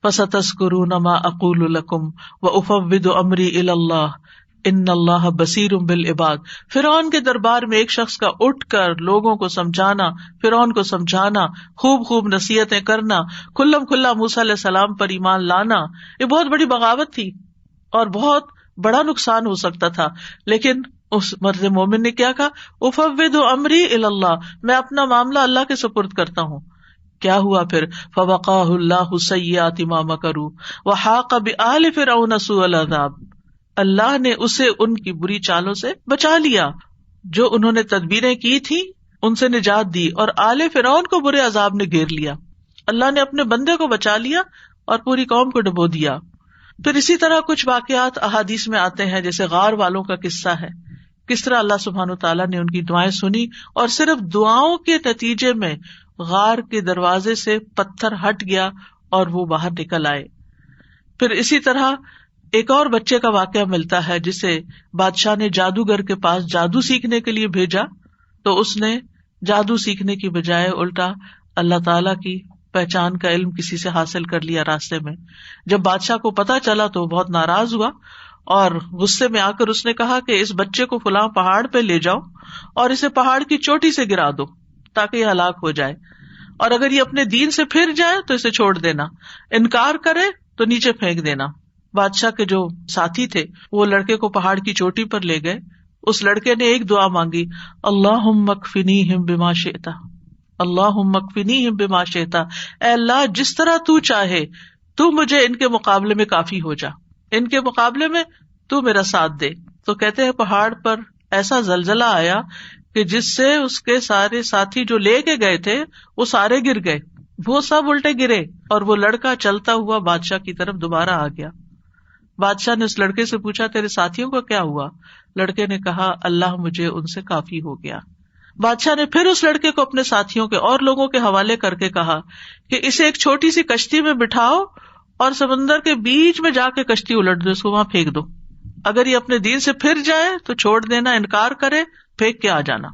فَسَتَذْكُرُونَ مَا أَقُولُ لَكُمْ وَأُفَوِّضُ أَمْرِي إِلَى اللَّهِ إِنَّ اللَّهَ بَصِيرٌ بِالْعِبَادِ. فرعون کے دربار میں ایک شخص کا اٹھ کر لوگوں کو سمجھانا، فرعون کو سمجھانا، خوب خوب نصیحتیں کرنا، کھلم کھلا موسیٰ علیہ السلام پر ایمان لانا، یہ بہت بڑی بغاوت تھی اور بہت بڑا نقصان ہو سکتا تھا. لیکن اس مرد مومن نے کیا کہا، اُفَوِّضُ أَمْرِي إِلَى اللَّهِ، میں اپنا معاملہ اللہ کے سپرد کرتا ہوں. کیا ہوا پھر، فَوَقَاهُ اللَّهُ سَيِّئَاتِ مَا مَكَرُوا وَحَاقَ بِآلِ فِرْعَوْنَ سُوءُ الْعَذَابِ. اللہ نے اسے ان کی بری چالوں سے بچا لیا جو انہوں نے تدبیریں کی تھی، ان سے نجات دی اور آل فرعون کو برے عذاب نے گھیر لیا. اللہ نے اپنے بندے کو بچا لیا اور پوری قوم کو ڈبو دیا. پھر اسی طرح کچھ واقعات احادیث میں آتے ہیں، جیسے غار والوں کا قصہ ہے، کس طرح اللہ سبحانہ تعالیٰ نے ان کی دعائیں سنی اور صرف دعاؤں کے نتیجے میں غار کے دروازے سے پتھر ہٹ گیا اور وہ باہر نکل آئے. پھر اسی طرح ایک اور بچے کا واقعہ ملتا ہے جسے بادشاہ نے جادوگر کے پاس جادو سیکھنے کے لیے بھیجا، تو اس نے جادو سیکھنے کی بجائے الٹا اللہ تعالی کی پہچان کا علم کسی سے حاصل کر لیا راستے میں. جب بادشاہ کو پتا چلا تو بہت ناراض ہوا اور غصے میں آ کر اس نے کہا کہ اس بچے کو فلاں پہاڑ پہ لے جاؤ اور اسے پہاڑ کی چوٹی سے گرا دو تاکہ یہ ہلاک ہو جائے، اور اگر یہ اپنے دین سے پھر جائے تو اسے چھوڑ دینا، انکار کرے تو نیچے پھینک دینا. بادشاہ کے جو ساتھی تھے وہ لڑکے کو پہاڑ کی چوٹی پر لے گئے. اس لڑکے نے ایک دعا مانگی، اللہم اکفنیہم بما شئت، اللہم اکفنیہم بما شئت، اے اللہ جس طرح تو چاہے تو مجھے ان کے مقابلے میں کافی ہو جا، ان کے مقابلے میں تو میرا ساتھ دے. تو کہتے ہیں پہاڑ پر ایسا زلزلہ آیا کہ جس سے اس کے سارے ساتھی جو لے کے گئے تھے وہ سارے گر گئے، وہ سب الٹے گرے اور وہ لڑکا چلتا ہوا بادشاہ کی طرف دوبارہ آ گیا. بادشاہ نے اس لڑکے سے پوچھا تیرے ساتھیوں کا کیا ہوا؟ لڑکے نے کہا اللہ مجھے ان سے کافی ہو گیا. بادشاہ نے پھر اس لڑکے کو اپنے ساتھیوں کے اور لوگوں کے حوالے کر کے کہا کہ اسے ایک چھوٹی سی کشتی میں بٹھاؤ اور سمندر کے بیچ میں جا کے کشتی الٹ دو، اس کو وہاں پھینک دو، اگر یہ اپنے دین سے پھر جائے تو چھوڑ دینا، انکار کرے پھینک کے آ جانا.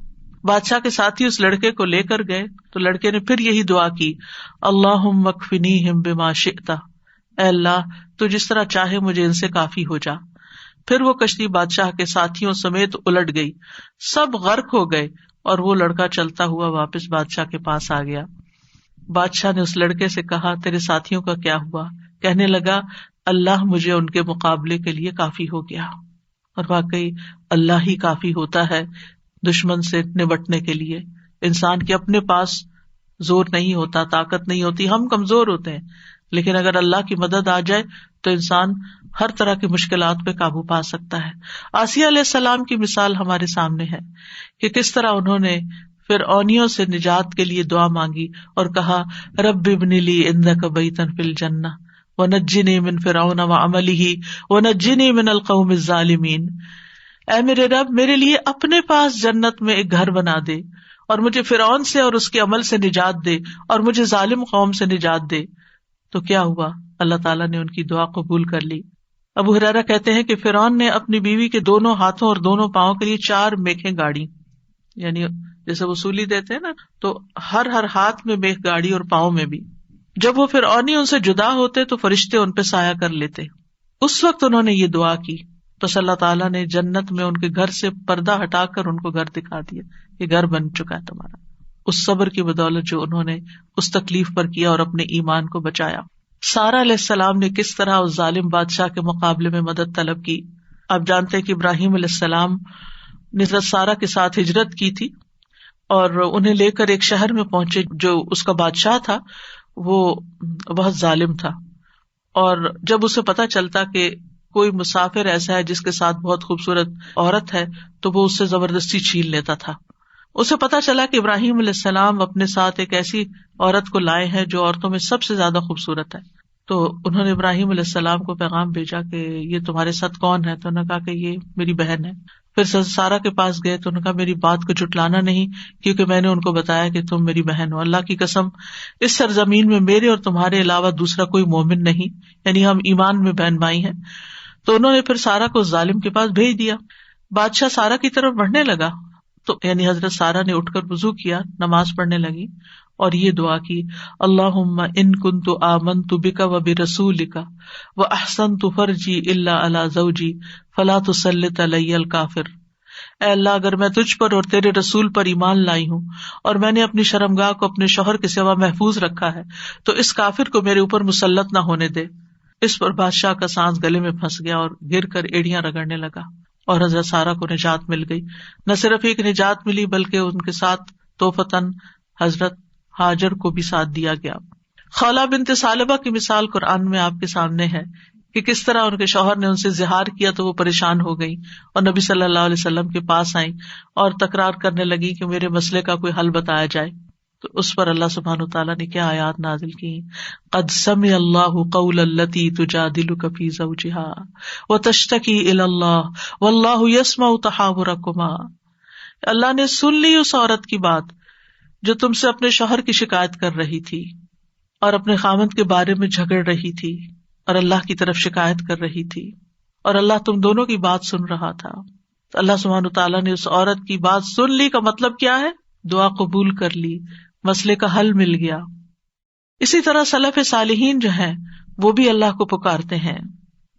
بادشاہ کے ساتھی اس لڑکے کو لے کر گئے تو لڑکے نے پھر یہی دعا کی، اللہم اکفنیہم بما شئت، اے اللہ تو جس طرح چاہے مجھے ان سے کافی ہو جا. پھر وہ کشتی بادشاہ کے ساتھیوں سمیت الٹ گئی، سب غرق ہو گئے اور وہ لڑکا چلتا ہوا واپس بادشاہ کے پاس آ گیا. بادشاہ نے اس لڑکے سے کہا تیرے ساتھیوں کا کیا ہوا؟ کہنے لگا اللہ مجھے ان کے مقابلے کے لیے کافی ہو گیا. اور واقعی اللہ ہی کافی ہوتا ہے دشمن سے نبٹنے کے لیے. انسان کے اپنے پاس زور نہیں ہوتا، طاقت نہیں ہوتی، ہم کمزور ہوتے ہیں، لیکن اگر اللہ کی مدد آ جائے تو انسان ہر طرح کی مشکلات پہ قابو پا سکتا ہے. آسیہ علیہ السلام کی مثال ہمارے سامنے ہے کہ کس طرح انہوں نے فرعونیوں سے نجات کے لیے دعا مانگی اور کہا رب ابن لی عندک بیتا فی الجنہ ونجنی من فرعون وعملہ ونجنی من القوم الظالمین. اے میرے رب میرے لیے اپنے پاس جنت میں ایک گھر بنا دے اور مجھے فرعون سے اور اس کے عمل سے نجات دے اور مجھے ظالم قوم سے نجات دے. تو کیا ہوا؟ اللہ تعالیٰ نے ان کی دعا قبول کر لی. ابو ہریرہ کہتے ہیں کہ فرعون نے اپنی بیوی کے دونوں ہاتھوں اور دونوں پاؤں کے لیے 4 میخیں گاڑی، یعنی جیسے وصولی دیتے ہیں نا، تو ہر ہاتھ میں میخ گاڑی اور پاؤں میں بھی. جب وہ فرعونی ان سے جدا ہوتے تو فرشتے ان پہ سایہ کر لیتے. اس وقت انہوں نے یہ دعا کی بس اللہ تعالیٰ نے جنت میں ان کے گھر سے پردہ ہٹا کر ان کو گھر دکھا دیا، یہ گھر بن چکا ہے تمہارا، اس صبر کی بدولت جو انہوں نے اس تکلیف پر کیا اور اپنے ایمان کو بچایا۔ سارہ علیہ السلام نے کس طرح اس ظالم بادشاہ کے مقابلے میں مدد طلب کی۔ آپ جانتے ہیں کہ ابراہیم علیہ السلام نے حضرت سارہ کے ساتھ ہجرت کی تھی اور انہیں لے کر ایک شہر میں پہنچے، جو اس کا بادشاہ تھا وہ بہت ظالم تھا، اور جب اسے پتہ چلتا کہ کوئی مسافر ایسا ہے جس کے ساتھ بہت خوبصورت عورت ہے تو وہ اس سے زبردستی چھین لیتا تھا۔ اسے پتہ چلا کہ ابراہیم علیہ السلام اپنے ساتھ ایک ایسی عورت کو لائے ہیں جو عورتوں میں سب سے زیادہ خوبصورت ہے، تو انہوں نے ابراہیم علیہ السلام کو پیغام بھیجا کہ یہ تمہارے ساتھ کون ہے؟ تو انہوں نے کہا کہ یہ میری بہن ہے۔ پھر سارہ کے پاس گئے تو انہوں نے کہا میری بات کو جھٹلانا نہیں، کیونکہ میں نے ان کو بتایا کہ تم میری بہن ہو، اللہ کی قسم اس سرزمین میں میرے اور تمہارے علاوہ دوسرا کوئی مومن نہیں، یعنی ہم ایمان میں بہن بھائی ہیں۔ تو انہوں نے پھر سارہ کو اس ظالم کے پاس بھیج دیا۔ بادشاہ سارہ کی طرف بڑھنے لگا تو یعنی حضرت سارہ نے اٹھ کر وضو کیا، نماز پڑھنے لگی اور یہ دعا کی، اللہم ان کنت آمنت بک و برسولک و احسنت فرجی الا علی زوجی فلا تسلط علی الکافر۔ اے اللہ، اگر میں تجھ پر اور تیرے رسول پر ایمان لائی ہوں اور میں نے اپنی شرمگاہ کو اپنے شوہر کے سوا محفوظ رکھا ہے تو اس کافر کو میرے اوپر مسلط نہ ہونے دے۔ اس پر بادشاہ کا سانس گلے میں پھنس گیا اور گر کر ایڑیاں رگڑنے لگا، اور حضرت سارہ کو نجات مل گئی۔ نہ صرف ایک نجات ملی بلکہ ان کے ساتھ توفتاً حضرت ہاجر کو بھی ساتھ دیا گیا۔ خولہ بنت ثعلبہ کی مثال قرآن میں آپ کے سامنے ہے کہ کس طرح ان کے شوہر نے ان سے زہار کیا تو وہ پریشان ہو گئی اور نبی صلی اللہ علیہ وسلم کے پاس آئیں اور تکرار کرنے لگی کہ میرے مسئلے کا کوئی حل بتایا جائے۔ تو اس پر اللہ سبحانہ وتعالیٰ نے کیا آیات نازل کی، قد سمع اللہ قول التی تجادلک فی زوجہا وتشتکی الی اللہ واللہ یسمع تحاورکما۔ اللہ نے سن لی اس عورت کی بات جو تم سے اپنے شوہر کی شکایت کر رہی تھی اور اپنے خاوند کے بارے میں جھگڑ رہی تھی اور اللہ کی طرف شکایت کر رہی تھی، اور اللہ تم دونوں کی بات سن رہا تھا۔ تو اللہ سبحانہ وتعالیٰ نے اس عورت کی بات سن لی کا مطلب کیا ہے؟ دعا قبول کر لی، مسئلے کا حل مل گیا۔ اسی طرح سلف صالحین جو ہیں وہ بھی اللہ کو پکارتے ہیں۔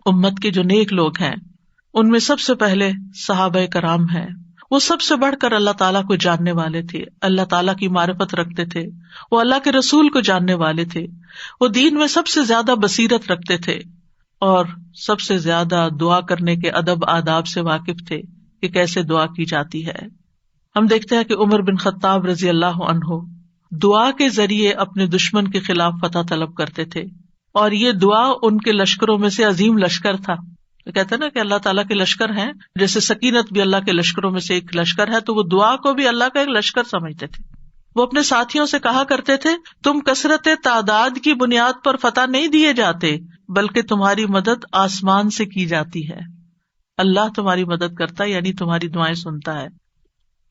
امت کے جو نیک لوگ ہیں ان میں سب سے پہلے صحابہ کرام ہیں، وہ سب سے بڑھ کر اللہ تعالیٰ کو جاننے والے تھے، اللہ تعالیٰ کی معرفت رکھتے تھے، وہ اللہ کے رسول کو جاننے والے تھے، وہ دین میں سب سے زیادہ بصیرت رکھتے تھے اور سب سے زیادہ دعا کرنے کے ادب آداب سے واقف تھے کہ کیسے دعا کی جاتی ہے۔ ہم دیکھتے ہیں کہ عمر بن خطاب رضی اللہ عنہ دعا کے ذریعے اپنے دشمن کے خلاف فتح طلب کرتے تھے، اور یہ دعا ان کے لشکروں میں سے عظیم لشکر تھا۔ کہتے ہیں نا کہ اللہ تعالیٰ کے لشکر ہیں، جیسے سکینت بھی اللہ کے لشکروں میں سے ایک لشکر ہے، تو وہ دعا کو بھی اللہ کا ایک لشکر سمجھتے تھے۔ وہ اپنے ساتھیوں سے کہا کرتے تھے، تم کثرت تعداد کی بنیاد پر فتح نہیں دیے جاتے بلکہ تمہاری مدد آسمان سے کی جاتی ہے۔ اللہ تمہاری مدد کرتا ہے، یعنی تمہاری دعائیں سنتا ہے۔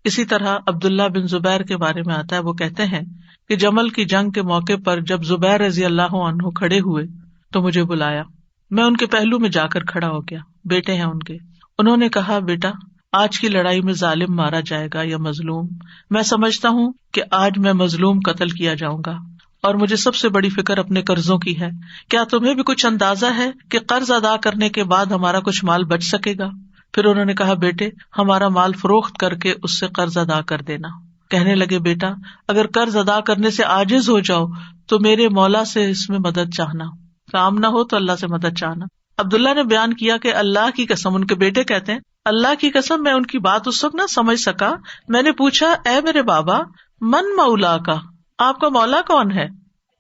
اسی طرح عبداللہ بن زبیر کے بارے میں آتا ہے، وہ کہتے ہیں کہ جمل کی جنگ کے موقع پر جب زبیر رضی اللہ عنہ کھڑے ہوئے تو مجھے بلایا، میں ان کے پہلو میں جا کر کھڑا ہو گیا، بیٹے ہیں ان کے۔ انہوں نے کہا، بیٹا آج کی لڑائی میں ظالم مارا جائے گا یا مظلوم؟ میں سمجھتا ہوں کہ آج میں مظلوم قتل کیا جاؤں گا، اور مجھے سب سے بڑی فکر اپنے قرضوں کی ہے۔ کیا تمہیں بھی کچھ اندازہ ہے کہ قرض ادا کرنے کے بعد ہمارا کچھ مال بچ سکے گا؟ پھر انہوں نے کہا، بیٹے ہمارا مال فروخت کر کے اس سے قرض ادا کر دینا۔ کہنے لگے، بیٹا اگر قرض ادا کرنے سے عاجز ہو جاؤ تو میرے مولا سے اس میں مدد چاہنا، کام نہ ہو تو اللہ سے مدد چاہنا۔ عبداللہ نے بیان کیا کہ اللہ کی قسم، ان کے بیٹے کہتے ہیں، اللہ کی قسم میں ان کی بات اس وقت نہ سمجھ سکا۔ میں نے پوچھا، اے میرے بابا، من مولا کا، آپ کا مولا کون ہے؟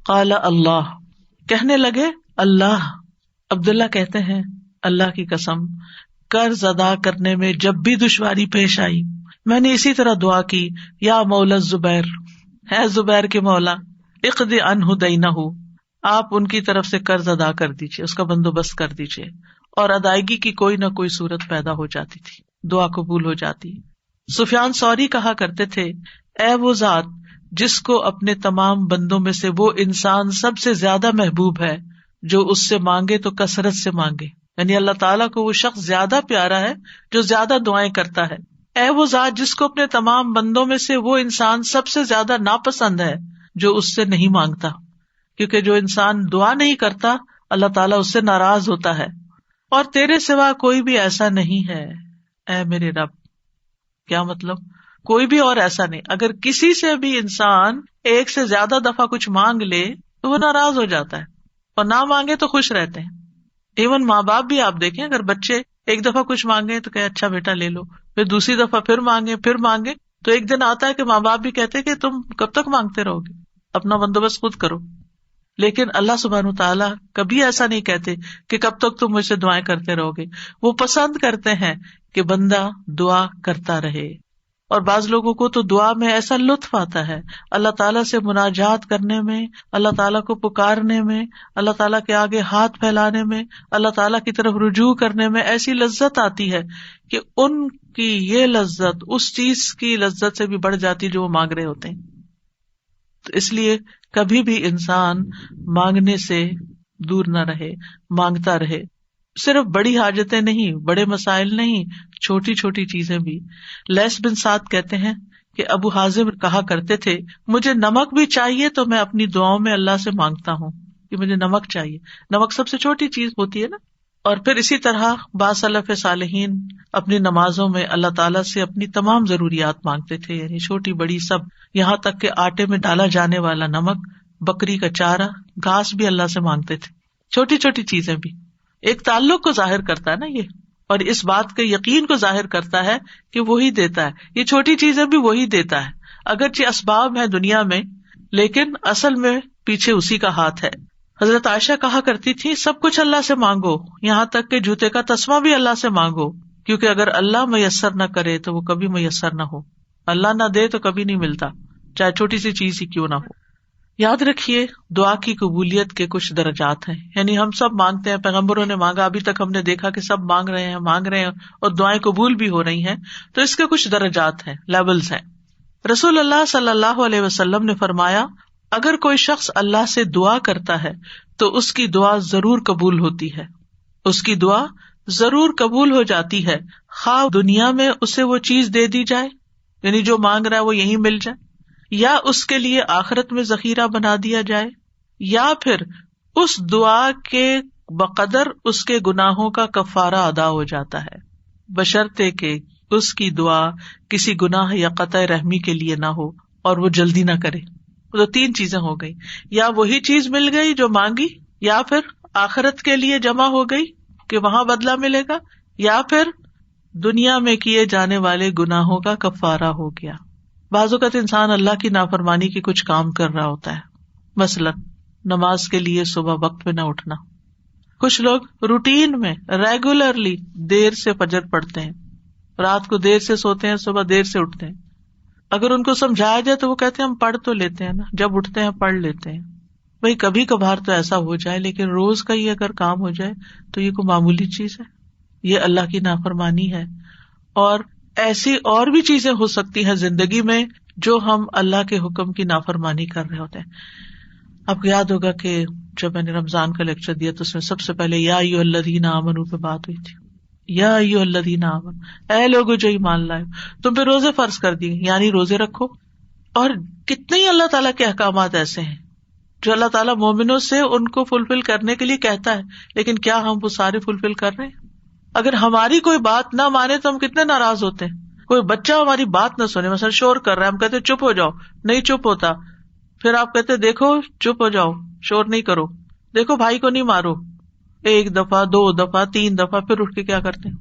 قال اللہ، کہنے لگے اللہ۔ عبداللہ کہتے ہیں، اللہ کی قسم قرض ادا کرنے میں جب بھی دشواری پیش آئی میں نے اسی طرح دعا کی، یا مولا زبیر، ہے زبیر کے مولا، اقض عنہ دینہ، آپ ان کی طرف سے قرض ادا کر دیجیے، اس کا بندوبست کر دیجیے، اور ادائیگی کی کوئی نہ کوئی صورت پیدا ہو جاتی تھی، دعا قبول ہو جاتی۔ سفیان ثوری کہا کرتے تھے، اے وہ ذات جس کو اپنے تمام بندوں میں سے وہ انسان سب سے زیادہ محبوب ہے جو اس سے مانگے تو کثرت سے مانگے، یعنی اللہ تعالیٰ کو وہ شخص زیادہ پیارا ہے جو زیادہ دعائیں کرتا ہے۔ اے وہ ذات جس کو اپنے تمام بندوں میں سے وہ انسان سب سے زیادہ ناپسند ہے جو اس سے نہیں مانگتا، کیونکہ جو انسان دعا نہیں کرتا اللہ تعالیٰ اس سے ناراض ہوتا ہے۔ اور تیرے سوا کوئی بھی ایسا نہیں ہے اے میرے رب. کیا مطلب؟ کوئی بھی اور ایسا نہیں. اگر کسی سے بھی انسان ایک سے زیادہ دفعہ کچھ مانگ لے تو وہ ناراض ہو جاتا ہے, اور نہ مانگے تو خوش رہتے ہیں. ایون ماں باپ بھی آپ دیکھیں, اگر بچے ایک دفعہ کچھ مانگے تو کہ اچھا بیٹا لے لو, پھر دوسری دفعہ پھر مانگے تو ایک دن آتا ہے کہ ماں باپ بھی کہتے کہ تم کب تک مانگتے رہو گے, اپنا بندوبست خود کرو. لیکن اللہ سبحانہ تعالیٰ کبھی ایسا نہیں کہتے کہ کب تک تم مجھ سے دعائیں کرتے رہو گے. وہ پسند کرتے ہیں کہ بندہ دعا کرتا رہے. اور بعض لوگوں کو تو دعا میں ایسا لطف آتا ہے, اللہ تعالیٰ سے مناجات کرنے میں, اللہ تعالیٰ کو پکارنے میں, اللہ تعالیٰ کے آگے ہاتھ پھیلانے میں, اللہ تعالیٰ کی طرف رجوع کرنے میں ایسی لذت آتی ہے کہ ان کی یہ لذت اس چیز کی لذت سے بھی بڑھ جاتی جو وہ مانگ رہے ہوتے ہیں. تو اس لیے کبھی بھی انسان مانگنے سے دور نہ رہے, مانگتا رہے. صرف بڑی حاجتیں نہیں, بڑے مسائل نہیں, چھوٹی چھوٹی چیزیں بھی. لیث بن سعد کہتے ہیں کہ ابو حازم کہا کرتے تھے, مجھے نمک بھی چاہیے تو میں اپنی دعاؤں میں اللہ سے مانگتا ہوں کہ مجھے نمک چاہیے. نمک سب سے چھوٹی چیز ہوتی ہے نا. اور پھر اسی طرح بعض سلف صالحین اپنی نمازوں میں اللہ تعالیٰ سے اپنی تمام ضروریات مانگتے تھے, یعنی چھوٹی بڑی سب, یہاں تک کہ آٹے میں ڈالا جانے والا نمک, بکری کا چارہ, گھاس بھی اللہ سے مانگتے تھے. چھوٹی چھوٹی چیزیں بھی ایک تعلق کو ظاہر کرتا ہے نا یہ, اور اس بات کے یقین کو ظاہر کرتا ہے کہ وہی دیتا ہے. یہ چھوٹی چیزیں بھی وہی دیتا ہے, اگرچہ اسباب ہے دنیا میں لیکن اصل میں پیچھے اسی کا ہاتھ ہے. حضرت عائشہ کہا کرتی تھی, سب کچھ اللہ سے مانگو, یہاں تک کہ جوتے کا تسمہ بھی اللہ سے مانگو, کیونکہ اگر اللہ میسر نہ کرے تو وہ کبھی میسر نہ ہو. اللہ نہ دے تو کبھی نہیں ملتا, چاہے چھوٹی سی چیز ہی کیوں نہ ہو. یاد رکھیے دعا کی قبولیت کے کچھ درجات ہیں, یعنی ہم سب مانگتے ہیں, پیغمبروں نے مانگا, ابھی تک ہم نے دیکھا کہ سب مانگ رہے ہیں اور دعائیں قبول بھی ہو رہی ہیں. تو اس کے کچھ درجات ہیں, لیولز ہیں. رسول اللہ صلی اللہ علیہ وسلم نے فرمایا, اگر کوئی شخص اللہ سے دعا کرتا ہے تو اس کی دعا ضرور قبول ہوتی ہے, اس کی دعا ضرور قبول ہو جاتی ہے, خواہ دنیا میں اسے وہ چیز دے دی جائے, یعنی جو مانگ رہا ہے وہ یہیں مل جائے, یا اس کے لیے آخرت میں ذخیرہ بنا دیا جائے, یا پھر اس دعا کے بقدر اس کے گناہوں کا کفارہ ادا ہو جاتا ہے, بشرطے کہ اس کی دعا کسی گناہ یا قطع رحمی کے لیے نہ ہو اور وہ جلدی نہ کرے. تو 3 چیزیں ہو گئی, یا وہی چیز مل گئی جو مانگی, یا پھر آخرت کے لیے جمع ہو گئی کہ وہاں بدلہ ملے گا, یا پھر دنیا میں کیے جانے والے گناہوں کا کفارہ ہو گیا. بعض اوقات انسان اللہ کی نافرمانی کے کچھ کام کر رہا ہوتا ہے, مثلاً نماز کے لیے صبح وقت پہ نہ اٹھنا. کچھ لوگ روٹین میں ریگولرلی دیر سے فجر پڑھتے ہیں, رات کو دیر سے سوتے ہیں, صبح دیر سے اٹھتے ہیں. اگر ان کو سمجھایا جائے تو وہ کہتے ہیں ہم پڑھ تو لیتے ہیں نا, جب اٹھتے ہیں پڑھ لیتے ہیں. بھائی کبھی کبھار تو ایسا ہو جائے, لیکن روز کا یہ اگر کام ہو جائے تو یہ کوئی معمولی چیز ہے؟ یہ اللہ کی نافرمانی ہے. اور ایسی اور بھی چیزیں ہو سکتی ہیں زندگی میں جو ہم اللہ کے حکم کی نافرمانی کر رہے ہوتے ہیں. آپ کو یاد ہوگا کہ جب میں نے رمضان کا لیکچر دیا تو اس میں سب سے پہلے یا ایھا الذین آمنوا پہ بات ہوئی تھی. یا ایھا الذین آمنوا, اے لوگو جو ایمان لائے, تم پہ روزے فرض کر دیے, یعنی روزے رکھو. اور کتنے ہی اللہ تعالیٰ کے احکامات ایسے ہیں جو اللہ تعالیٰ مومنوں سے ان کو فلفل کرنے کے لیے کہتا ہے, لیکن کیا ہم وہ سارے فلفل کر رہے ہیں؟ اگر ہماری کوئی بات نہ مانے تو ہم کتنے ناراض ہوتے ہیں. کوئی بچہ ہماری بات نہ سنے, مثلا شور کر رہا ہے, ہم کہتے چپ ہو جاؤ, نہیں چپ ہوتا. پھر آپ کہتے دیکھو چپ ہو جاؤ, شور نہیں کرو, دیکھو بھائی کو نہیں مارو. 1 دفعہ 2 دفعہ 3 دفعہ, پھر اٹھ کے کیا کرتے ہیں؟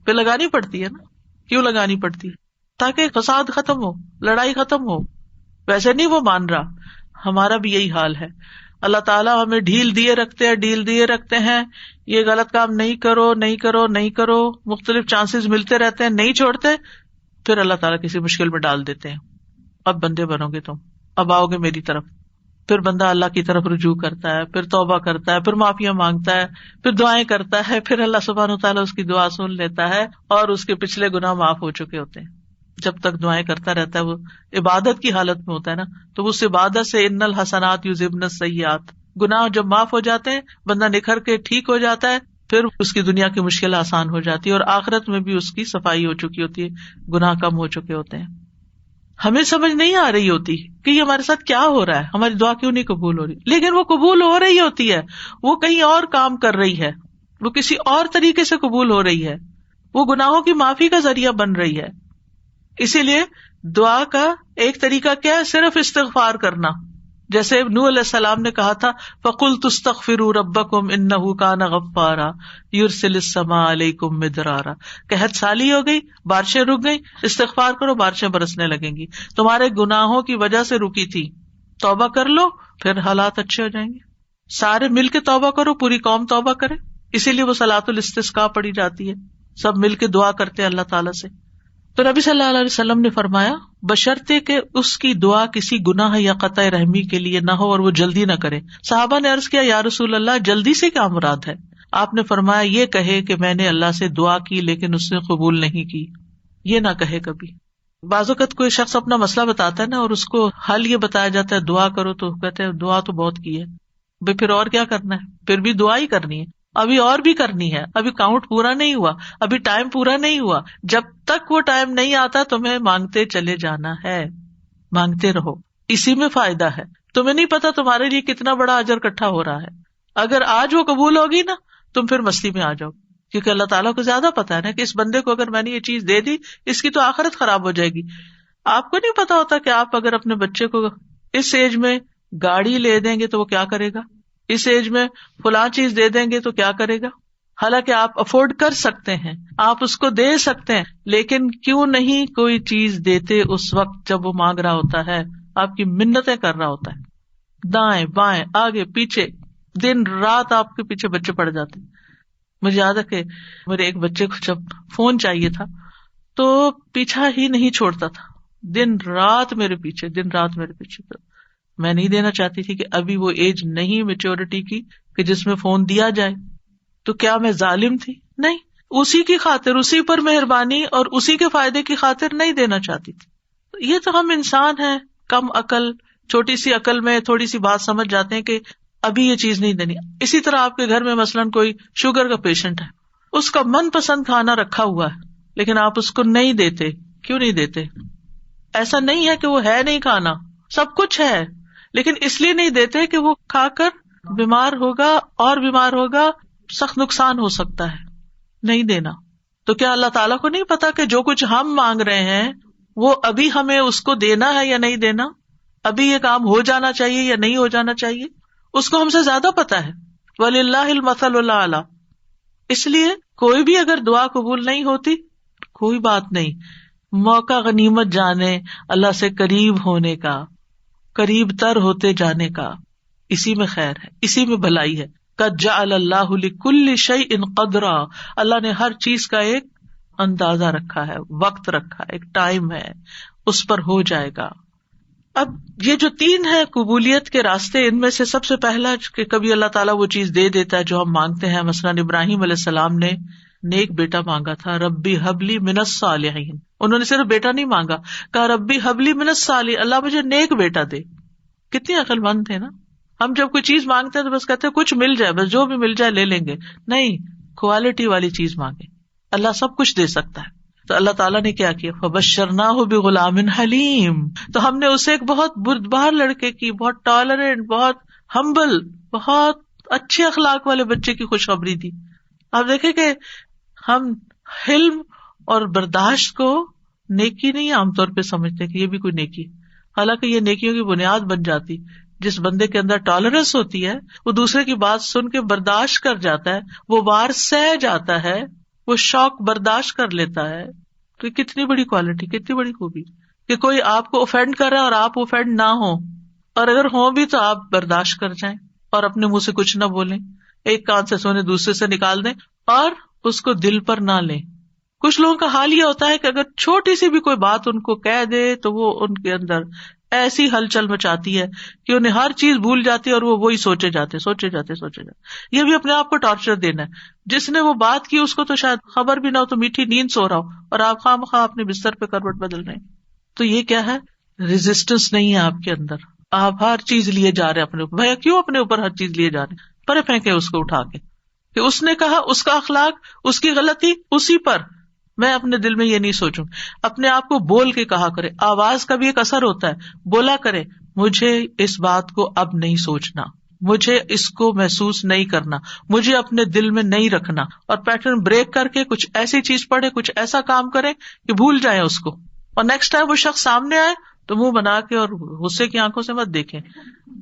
پھر لگانی پڑتی ہے نا. کیوں لگانی پڑتی ہے؟ تاکہ فساد ختم ہو, لڑائی ختم ہو. ویسے نہیں وہ مان رہا, ہمارا بھی یہی حال ہے. اللہ تعالیٰ ہمیں ڈھیل دیے رکھتے ہیں, یہ غلط کام نہیں کرو, مختلف چانسز ملتے رہتے ہیں, نہیں چھوڑتے. پھر اللہ تعالیٰ کسی مشکل میں ڈال دیتے ہیں, اب بندے بنو گے تم, اب آؤ گے میری طرف. پھر بندہ اللہ کی طرف رجوع کرتا ہے, پھر توبہ کرتا ہے, پھر معافیاں مانگتا ہے, پھر دعائیں کرتا ہے, پھر اللہ سبحانہ وتعالیٰ اس کی دعا سن لیتا ہے اور اس کے پچھلے گناہ معاف ہو چکے ہوتے ہیں. جب تک دعائیں کرتا رہتا ہے, وہ عبادت کی حالت میں ہوتا ہے نا, تو اس عبادت سے ان الحسنات یذھبن السیئات, گناہ جب معاف ہو جاتے ہیں بندہ نکھر کے ٹھیک ہو جاتا ہے, پھر اس کی دنیا کی مشکل آسان ہو جاتی ہے اور آخرت میں بھی اس کی صفائی ہو چکی ہوتی ہے, گناہ کم ہو چکے ہوتے ہیں. ہمیں سمجھ نہیں آ رہی ہوتی کہ یہ ہمارے ساتھ کیا ہو رہا ہے, ہماری دعا کیوں نہیں قبول ہو رہی, لیکن وہ قبول ہو رہی ہوتی ہے, وہ کہیں اور کام کر رہی ہے. وہ کسی اور طریقے سے قبول ہو رہی ہے، وہ گناہوں کی معافی کا ذریعہ بن رہی ہے. اسی لیے دعا کا ایک طریقہ کیا ہے؟ صرف استغفار کرنا. جیسے نوح علیہ السلام نے کہا تھا فَقُلْتُ اسْتَغْفِرُوا رَبَّكُمْ إِنَّهُ كَانَ غَفَّارًا يُرْسِلِ السَّمَاءَ عَلَيْكُمْ مِدْرَارًا. قحط سالی ہو گئی، بارشیں رک گئی، استغفار کرو، بارشیں برسنے لگیں گی. تمہارے گناہوں کی وجہ سے رکی تھی، توبہ کر لو، پھر حالات اچھے ہو جائیں گے. سارے مل کے توبہ کرو، پوری قوم توبہ کرے. اسی لیے وہ صلاۃ الاستسقاء پڑھی جاتی ہے، سب مل کے دعا کرتے ہیں اللہ تعالیٰ سے. تو نبی صلی اللہ علیہ وسلم نے فرمایا بشرطے کہ اس کی دعا کسی گناہ یا قطع رحمی کے لیے نہ ہو اور وہ جلدی نہ کرے. صحابہ نے عرض کیا یا رسول اللہ جلدی سے کیا مراد ہے؟ آپ نے فرمایا یہ کہے کہ میں نے اللہ سے دعا کی لیکن اس نے قبول نہیں کی. یہ نہ کہے کبھی. بعض اوقات کوئی شخص اپنا مسئلہ بتاتا ہے نا اور اس کو حل یہ بتایا جاتا ہے دعا کرو، تو کہتے ہیں دعا تو بہت کی ہے بھائی، پھر اور کیا کرنا ہے؟ پھر بھی دعا ہی کرنی ہے، ابھی اور بھی کرنی ہے، ابھی کاؤنٹ پورا نہیں ہوا، ابھی ٹائم پورا نہیں ہوا. جب تک وہ ٹائم نہیں آتا تمہیں مانگتے چلے جانا ہے، مانگتے رہو، اسی میں فائدہ ہے. تمہیں نہیں پتا تمہارے لیے کتنا بڑا اجر اکٹھا ہو رہا ہے. اگر آج وہ قبول ہوگی نا تم پھر مستی میں آ جاؤ، کیونکہ اللہ تعالیٰ کو زیادہ پتا ہے نا کہ اس بندے کو اگر میں نے یہ چیز دے دی اس کی تو آخرت خراب ہو جائے گی. آپ کو نہیں پتا ہوتا کہ آپ اگر اپنے بچے کو اس ایج میں گاڑی لے دیں گے تو وہ کیا کرے گا، اس ایج میں فلاں چیز دے دیں گے تو کیا کرے گا. حالانکہ آپ افورڈ کر سکتے ہیں، آپ اس کو دے سکتے ہیں، لیکن کیوں نہیں کوئی چیز دیتے اس وقت جب وہ مانگ رہا ہوتا ہے، آپ کی منتیں کر رہا ہوتا ہے، دائیں بائیں آگے پیچھے دن رات آپ کے پیچھے بچے پڑ جاتے ہیں. مجھے یاد ہے کہ میرے ایک بچے کو جب فون چاہیے تھا تو پیچھا ہی نہیں چھوڑتا تھا، دن رات میرے پیچھے. تو میں نہیں دینا چاہتی تھی کہ ابھی وہ ایج نہیں میچورٹی کی کہ جس میں فون دیا جائے. تو کیا میں ظالم تھی؟ نہیں، اسی کی خاطر، اسی پر مہربانی اور اسی کے فائدے کی خاطر نہیں دینا چاہتی تھی. یہ تو ہم انسان ہیں کم عقل، چھوٹی سی عقل میں تھوڑی سی بات سمجھ جاتے ہیں کہ ابھی یہ چیز نہیں دینی. اسی طرح آپ کے گھر میں مثلاً کوئی شوگر کا پیشنٹ ہے، اس کا من پسند کھانا رکھا ہوا ہے لیکن آپ اس کو نہیں دیتے. کیوں نہیں دیتے؟ ایسا نہیں ہے کہ وہ ہے نہیں کھانا، سب کچھ ہے، لیکن اس لیے نہیں دیتے کہ وہ کھا کر بیمار ہوگا اور بیمار ہوگا، سخت نقصان ہو سکتا ہے. نہیں دینا. تو کیا اللہ تعالیٰ کو نہیں پتا کہ جو کچھ ہم مانگ رہے ہیں وہ ابھی ہمیں اس کو دینا ہے یا نہیں دینا، ابھی یہ کام ہو جانا چاہیے یا نہیں ہو جانا چاہیے؟ اس کو ہم سے زیادہ پتا ہے. وَلِلَّهِ الْمَثَلُ الْأَعْلَى. اس لیے کوئی بھی اگر دعا قبول نہیں ہوتی کوئی بات نہیں، موقع غنیمت جانے اللہ سے قریب ہونے کا، قریب تر ہوتے جانے کا. اسی میں خیر ہے، اسی میں بھلائی ہے. قَدْ جَعَلَ اللَّهُ لِكُلِّ شَيْءٍ قَدْرًا. اللہ نے ہر چیز کا ایک اندازہ رکھا ہے، وقت رکھا ہے، ایک ٹائم ہے، اس پر ہو جائے گا. اب یہ جو 3 ہے قبولیت کے راستے، ان میں سے سب سے پہلا کہ کبھی اللہ تعالیٰ وہ چیز دے دیتا ہے جو ہم مانگتے ہیں. مثلاً ابراہیم علیہ السلام نے نیک بیٹا مانگا تھا، ربی حبلی من الصالحین. انہوں نے صرف بیٹا نہیں مانگا، کہا ربی حبلی من الصالحین، اللہ مجھے نیک بیٹا دے. کتنے عقل مند تھے نا. ہم جب کوئی چیز مانگتے ہیں تو بس کہتے ہیں کچھ مل جائے، بس جو بھی مل جائے لے لیں گے. نہیں، کوالٹی والی چیز مانگے، اللہ سب کچھ دے سکتا ہے. تو اللہ تعالیٰ نے کیا کیا، فبشرناہ بغلام حلیم. تو ہم نے اسے ایک بہت بردبار لڑکے کی، بہت ٹالرنٹ، بہت ہمبل، بہت اچھے اخلاق والے بچے کی خوشخبری دی. آپ دیکھیں کہ ہم حلم اور برداشت کو نیکی نہیں عام طور پہ سمجھتے کہ یہ بھی کوئی نیکی، حالانکہ یہ نیکیوں کی بنیاد بن جاتی. جس بندے کے اندر ٹالرنس ہوتی ہے، وہ دوسرے کی بات سن کے برداشت کر جاتا ہے، وہ وار سہ جاتا ہے، وہ شوق برداشت کر لیتا ہے. تو کتنی بڑی کوالٹی، کتنی بڑی خوبی کہ کوئی آپ کو اوفینڈ کر رہا ہے اور آپ اوفینڈ نہ ہو، اور اگر ہوں بھی تو آپ برداشت کر جائیں اور اپنے منہ سے کچھ نہ بولیں، ایک کان سے سونے دوسرے سے نکال دیں اور اس کو دل پر نہ لیں. کچھ لوگوں کا حال یہ ہوتا ہے کہ اگر چھوٹی سی بھی کوئی بات ان کو کہہ دے تو وہ ان کے اندر ایسی ہلچل مچاتی ہے کہ انہیں ہر چیز بھول جاتی ہے اور وہ وہی سوچے جاتے. یہ بھی اپنے آپ کو ٹارچر دینا ہے. جس نے وہ بات کی اس کو تو شاید خبر بھی نہ ہو، تو میٹھی نیند سو رہا ہو اور آپ خواہ اپنے بستر پہ کروٹ بدل رہے ہیں. تو یہ کیا ہے؟ ریزسٹنس نہیں ہے آپ کے اندر. آپ ہر چیز لیے جا رہے ہیں اپنے اوپر. بھیا کیوں اپنے اوپر ہر چیز لیے جا رہے ہیں؟ پرے پھینکے اس کو اٹھا کے کہ اس نے کہا، اس کا اخلاق، اس کی غلطی اسی پر. میں اپنے دل میں یہ نہیں سوچوں. اپنے آپ کو بول کے کہا کرے. آواز کا بھی ایک اثر ہوتا ہے. بولا کرے مجھے اس بات کو اب نہیں سوچنا، مجھے اس کو محسوس نہیں کرنا، مجھے اپنے دل میں نہیں رکھنا، اور پیٹرن بریک کر کے کچھ ایسی چیز پڑھے، کچھ ایسا کام کرے کہ بھول جائیں اس کو، اور نیکسٹ ٹائم وہ شخص سامنے آئے تو منہ بنا کے اور غصے کی آنکھوں سے مت دیکھیں،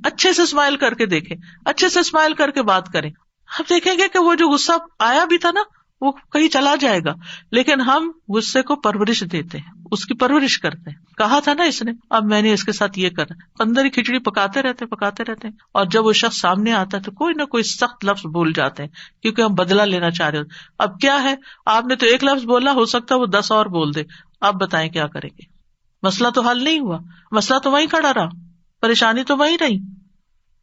اچھے سے اسمائل کر کے دیکھیں، اچھے سے اسمائل کر کے بات کریں. آپ دیکھیں گے کہ وہ جو غصہ آیا بھی تھا نا وہ کہیں چلا جائے گا، لیکن ہم غصے کو پرورش دیتے ہیں، اس کی پرورش کرتے ہیں. کہا تھا نا اس نے، اب میں نے اس کے ساتھ یہ کرا، اندر ہی کھچڑی پکاتے رہتے ہیں، اور جب وہ شخص سامنے آتا ہے تو کوئی نہ کوئی سخت لفظ بول جاتے ہیں کیونکہ ہم بدلہ لینا چاہ رہے ہوتے. اب کیا ہے، آپ نے تو ایک لفظ بولا، ہو سکتا ہے وہ 10 اور بول دے. آپ بتائیں کیا کریں گے؟ مسئلہ تو حل نہیں ہوا، مسئلہ تو وہیں کھڑا رہا، پریشانی تو وہیں رہی،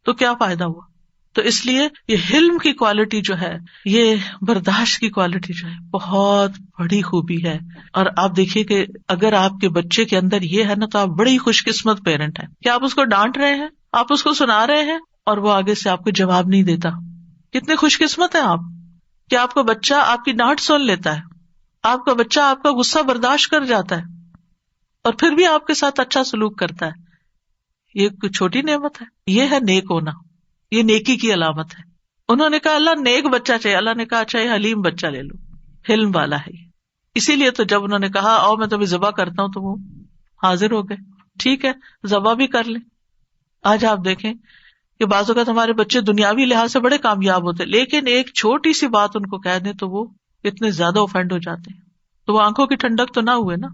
تو کیا فائدہ ہوا؟ تو اس لیے یہ حلم کی کوالٹی جو ہے، یہ برداشت کی کوالٹی جو ہے بہت بڑی خوبی ہے. اور آپ دیکھیے کہ اگر آپ کے بچے کے اندر یہ ہے نا تو آپ بڑی خوش قسمت پیرنٹ ہیں کہ آپ اس کو ڈانٹ رہے ہیں، آپ اس کو سنا رہے ہیں اور وہ آگے سے آپ کو جواب نہیں دیتا. کتنے خوش قسمت ہیں آپ کہ آپ کا بچہ آپ کی ڈانٹ سن لیتا ہے، آپ کا بچہ آپ کا غصہ برداشت کر جاتا ہے اور پھر بھی آپ کے ساتھ اچھا سلوک کرتا ہے. یہ کوئی چھوٹی نعمت ہے، یہ ہے نیک ہونا، یہ نیکی کی علامت ہے. انہوں نے کہا اللہ نیک بچہ چاہیے، اللہ نے کہا اچھا یہ حلیم بچہ لے لو، حلم والا ہے. اسی لیے تو جب انہوں نے کہا آؤ میں تمہیں ذبح کرتا ہوں تو وہ حاضر ہو گئے. ٹھیک ہے ذبح بھی کر لیں. آج آپ دیکھیں کہ بعض اوقات ہمارے بچے دنیاوی لحاظ سے بڑے کامیاب ہوتے لیکن ایک چھوٹی سی بات ان کو کہہ دیں تو وہ اتنے زیادہ اوفینڈ ہو جاتے ہیں. تو وہ آنکھوں کی ٹھنڈک تو نہ ہوئے نا،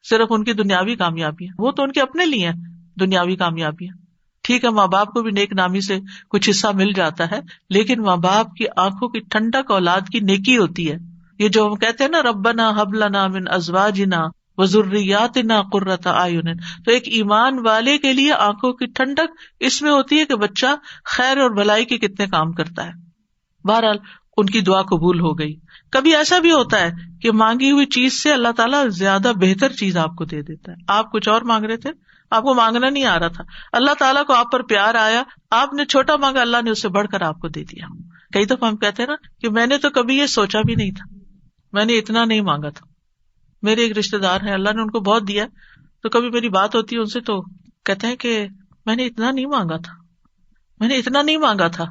صرف ان کی دنیاوی کامیابی ہے، وہ تو ان کے اپنے لیے ہیں دنیاوی کامیابی ہے. ٹھیک ہے ماں باپ کو بھی نیک نامی سے کچھ حصہ مل جاتا ہے، لیکن ماں باپ کی آنکھوں کی ٹھنڈک اولاد کی نیکی ہوتی ہے. یہ جو ہم کہتے ہیں نا ربنا ہب لنا من ازواجنا وذریاتنا قرۃ اعین، تو ایک ایمان والے کے لیے آنکھوں کی ٹھنڈک اس میں ہوتی ہے کہ بچہ خیر اور بھلائی کے کتنے کام کرتا ہے. بہرحال ان کی دعا قبول ہو گئی. کبھی ایسا بھی ہوتا ہے کہ مانگی ہوئی چیز سے اللہ تعالیٰ زیادہ بہتر چیز آپ کو دے دیتا ہے. آپ کچھ اور مانگ رہے تھے، آپ کو مانگنا نہیں آ رہا تھا، اللہ تعالیٰ کو آپ پر پیار آیا، آپ نے چھوٹا مانگا، اللہ نے اس سے بڑھ کر آپ کو دے دیا. کئی دفعہ ہم کہتے ہیں نا کہ میں نے تو کبھی یہ سوچا بھی نہیں تھا، میں نے اتنا نہیں مانگا تھا. میرے ایک رشتے دار ہیں، اللہ نے ان کو بہت دیا، تو کبھی میری بات ہوتی ہے ان سے تو کہتے ہیں کہ میں نے اتنا نہیں مانگا تھا، میں نے اتنا نہیں مانگا تھا،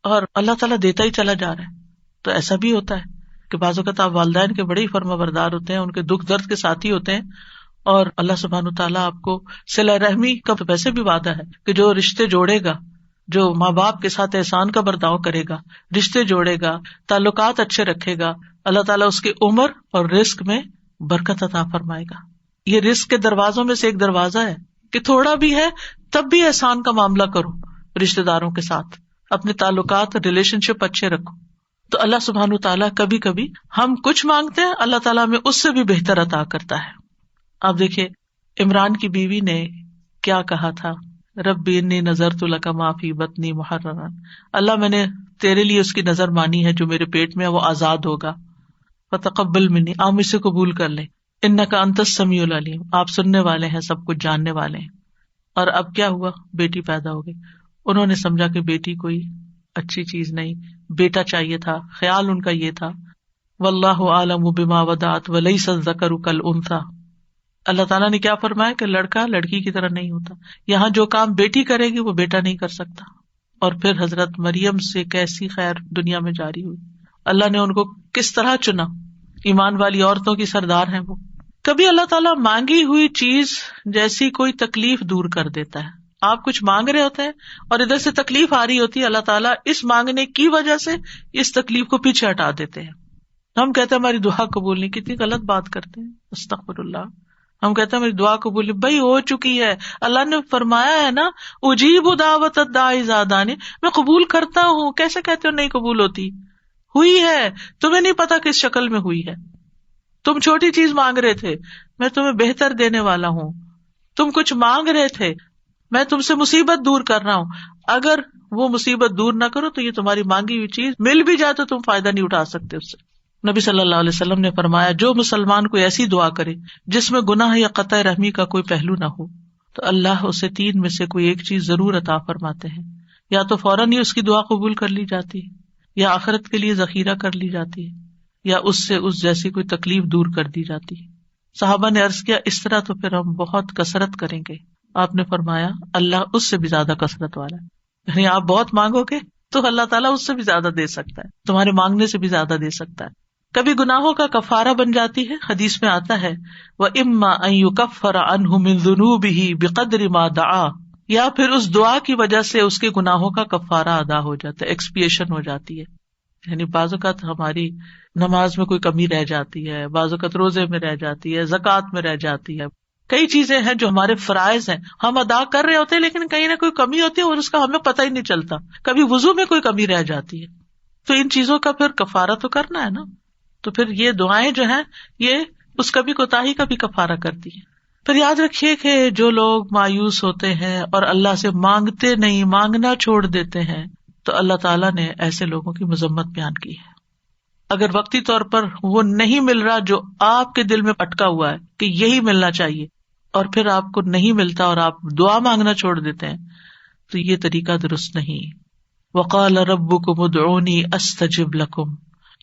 اور اللہ تعالیٰ دیتا ہی چلا جا رہا ہے. تو ایسا بھی ہوتا ہے کہ بعض اوقات آپ والدین کے بڑے ہی فرما بردار ہوتے ہیں، ان کے دکھ درد کے ساتھی ہوتے ہیں، اور اللہ سبحانہ تعالیٰ آپ کو صلہ رحمی کا ویسے بھی وعدہ ہے کہ جو رشتے جوڑے گا، جو ماں باپ کے ساتھ احسان کا برتاؤ کرے گا، رشتے جوڑے گا، تعلقات اچھے رکھے گا، اللہ تعالیٰ اس کی عمر اور رزق میں برکت عطا فرمائے گا. یہ رزق کے دروازوں میں سے ایک دروازہ ہے کہ تھوڑا بھی ہے تب بھی احسان کا معاملہ کرو، رشتے داروں کے ساتھ اپنے تعلقات ریلیشن شپ اچھے رکھو. تو اللہ سبحانہ تعالیٰ کبھی کبھی ہم کچھ مانگتے ہیں، اللہ تعالیٰ ہمیں اس سے بھی بہتر عطا کرتا ہے. آپ دیکھیے عمران کی بیوی نے کیا کہا تھا، ربی انی نذرت لک ما فی بطنی محررا، اللہ میں نے تیرے لیے اس کی نظر مانی ہے جو میرے پیٹ میں ہے وہ آزاد ہوگا، فتقبل منی، آپ مجھ سے قبول کر لیں، انک انت السمیع العلیم، آپ سننے والے ہیں، سب کچھ جاننے والے ہیں. اور اب کیا ہوا، بیٹی پیدا ہو گئی. انہوں نے سمجھا کہ بیٹی کوئی اچھی چیز نہیں، بیٹا چاہیے تھا، خیال ان کا یہ تھا. واللہ اعلم بما وضعت ولیس الذکر کالانثی، اللہ تعالیٰ نے کیا فرمایا کہ لڑکا لڑکی کی طرح نہیں ہوتا، یہاں جو کام بیٹی کرے گی وہ بیٹا نہیں کر سکتا. اور پھر حضرت مریم سے کیسی خیر دنیا میں جاری ہوئی، اللہ نے ان کو کس طرح چنا، ایمان والی عورتوں کی سردار ہیں وہ. کبھی اللہ تعالیٰ مانگی ہوئی چیز جیسی کوئی تکلیف دور کر دیتا ہے. آپ کچھ مانگ رہے ہوتے ہیں اور ادھر سے تکلیف آ رہی ہوتی ہے، اللہ تعالیٰ اس مانگنے کی وجہ سے اس تکلیف کو پیچھے ہٹا دیتے ہیں. ہم کہتے ہیں ہماری دعا قبول نہیں، کتنی غلط بات کرتے ہیں، استغفر اللہ. ہم کہتے ہیں میری دعا قبول نہیں، بھائی ہو چکی ہے، اللہ نے فرمایا ہے نا اجیب دعوت الداعی اذا دعانی، میں قبول کرتا ہوں. کیسے کہتے ہو نہیں قبول ہوتی؟ ہوئی ہے، تمہیں نہیں پتا کس شکل میں ہوئی ہے. تم چھوٹی چیز مانگ رہے تھے، میں تمہیں بہتر دینے والا ہوں. تم کچھ مانگ رہے تھے، میں تم سے مصیبت دور کر رہا ہوں. اگر وہ مصیبت دور نہ کرو تو یہ تمہاری مانگی ہوئی چیز مل بھی جائے تو تم فائدہ نہیں اٹھا سکتے اس سے. نبی صلی اللہ علیہ وسلم نے فرمایا جو مسلمان کوئی ایسی دعا کرے جس میں گناہ یا قطع رحمی کا کوئی پہلو نہ ہو تو اللہ اسے 3 میں سے کوئی ایک چیز ضرور عطا فرماتے ہیں. یا تو فوراً ہی اس کی دعا قبول کر لی جاتی ہے، یا آخرت کے لیے ذخیرہ کر لی جاتی ہے، یا اس سے اس جیسی کوئی تکلیف دور کر دی جاتی ہے. صحابہ نے عرض کیا اس طرح تو پھر ہم بہت کثرت کریں گے. آپ نے فرمایا اللہ اس سے بھی زیادہ کثرت والا ہے. یعنی آپ بہت مانگو گے تو اللہ تعالیٰ اس سے بھی زیادہ دے سکتا ہے، تمہارے مانگنے سے بھی زیادہ دے سکتا ہے. کبھی گناہوں کا کفارہ بن جاتی ہے، حدیث میں آتا ہے وَإِمَّا أَن يُكَفَّرَ عَنْهُ مِن ذُنُوبِهِ بِقَدْرِ مَا دَعَا، یا پھر اس دعا کی وجہ سے اس کے گناہوں کا کفارہ ادا ہو جاتا ہے، ایکسپیشن ہو جاتی ہے. یعنی بعض اوقات ہماری نماز میں کوئی کمی رہ جاتی ہے، بعض اوقات روزے میں رہ جاتی ہے، زکوٰۃ میں رہ جاتی ہے، کئی چیزیں ہیں جو ہمارے فرائض ہیں ہم ادا کر رہے ہوتے ہیں لیکن کہیں نہ کوئی کمی ہوتی ہے اور اس کا ہمیں پتہ ہی نہیں چلتا. کبھی وضو میں کوئی کمی رہ جاتی ہے، تو ان چیزوں کا پھر کفارہ تو کرنا ہے نا. تو پھر یہ دعائیں جو ہیں یہ اس کبھی کوتاہی کا بھی کفارہ کرتی ہیں. پھر یاد رکھیے کہ جو لوگ مایوس ہوتے ہیں اور اللہ سے مانگتے نہیں، مانگنا چھوڑ دیتے ہیں، تو اللہ تعالیٰ نے ایسے لوگوں کی مذمت بیان کی ہے. اگر وقتی طور پر وہ نہیں مل رہا جو آپ کے دل میں اٹکا ہوا ہے کہ یہی ملنا چاہیے، اور پھر آپ کو نہیں ملتا اور آپ دعا مانگنا چھوڑ دیتے ہیں، تو یہ طریقہ درست نہیں. وقال ربکم ادعونی استجب لکم،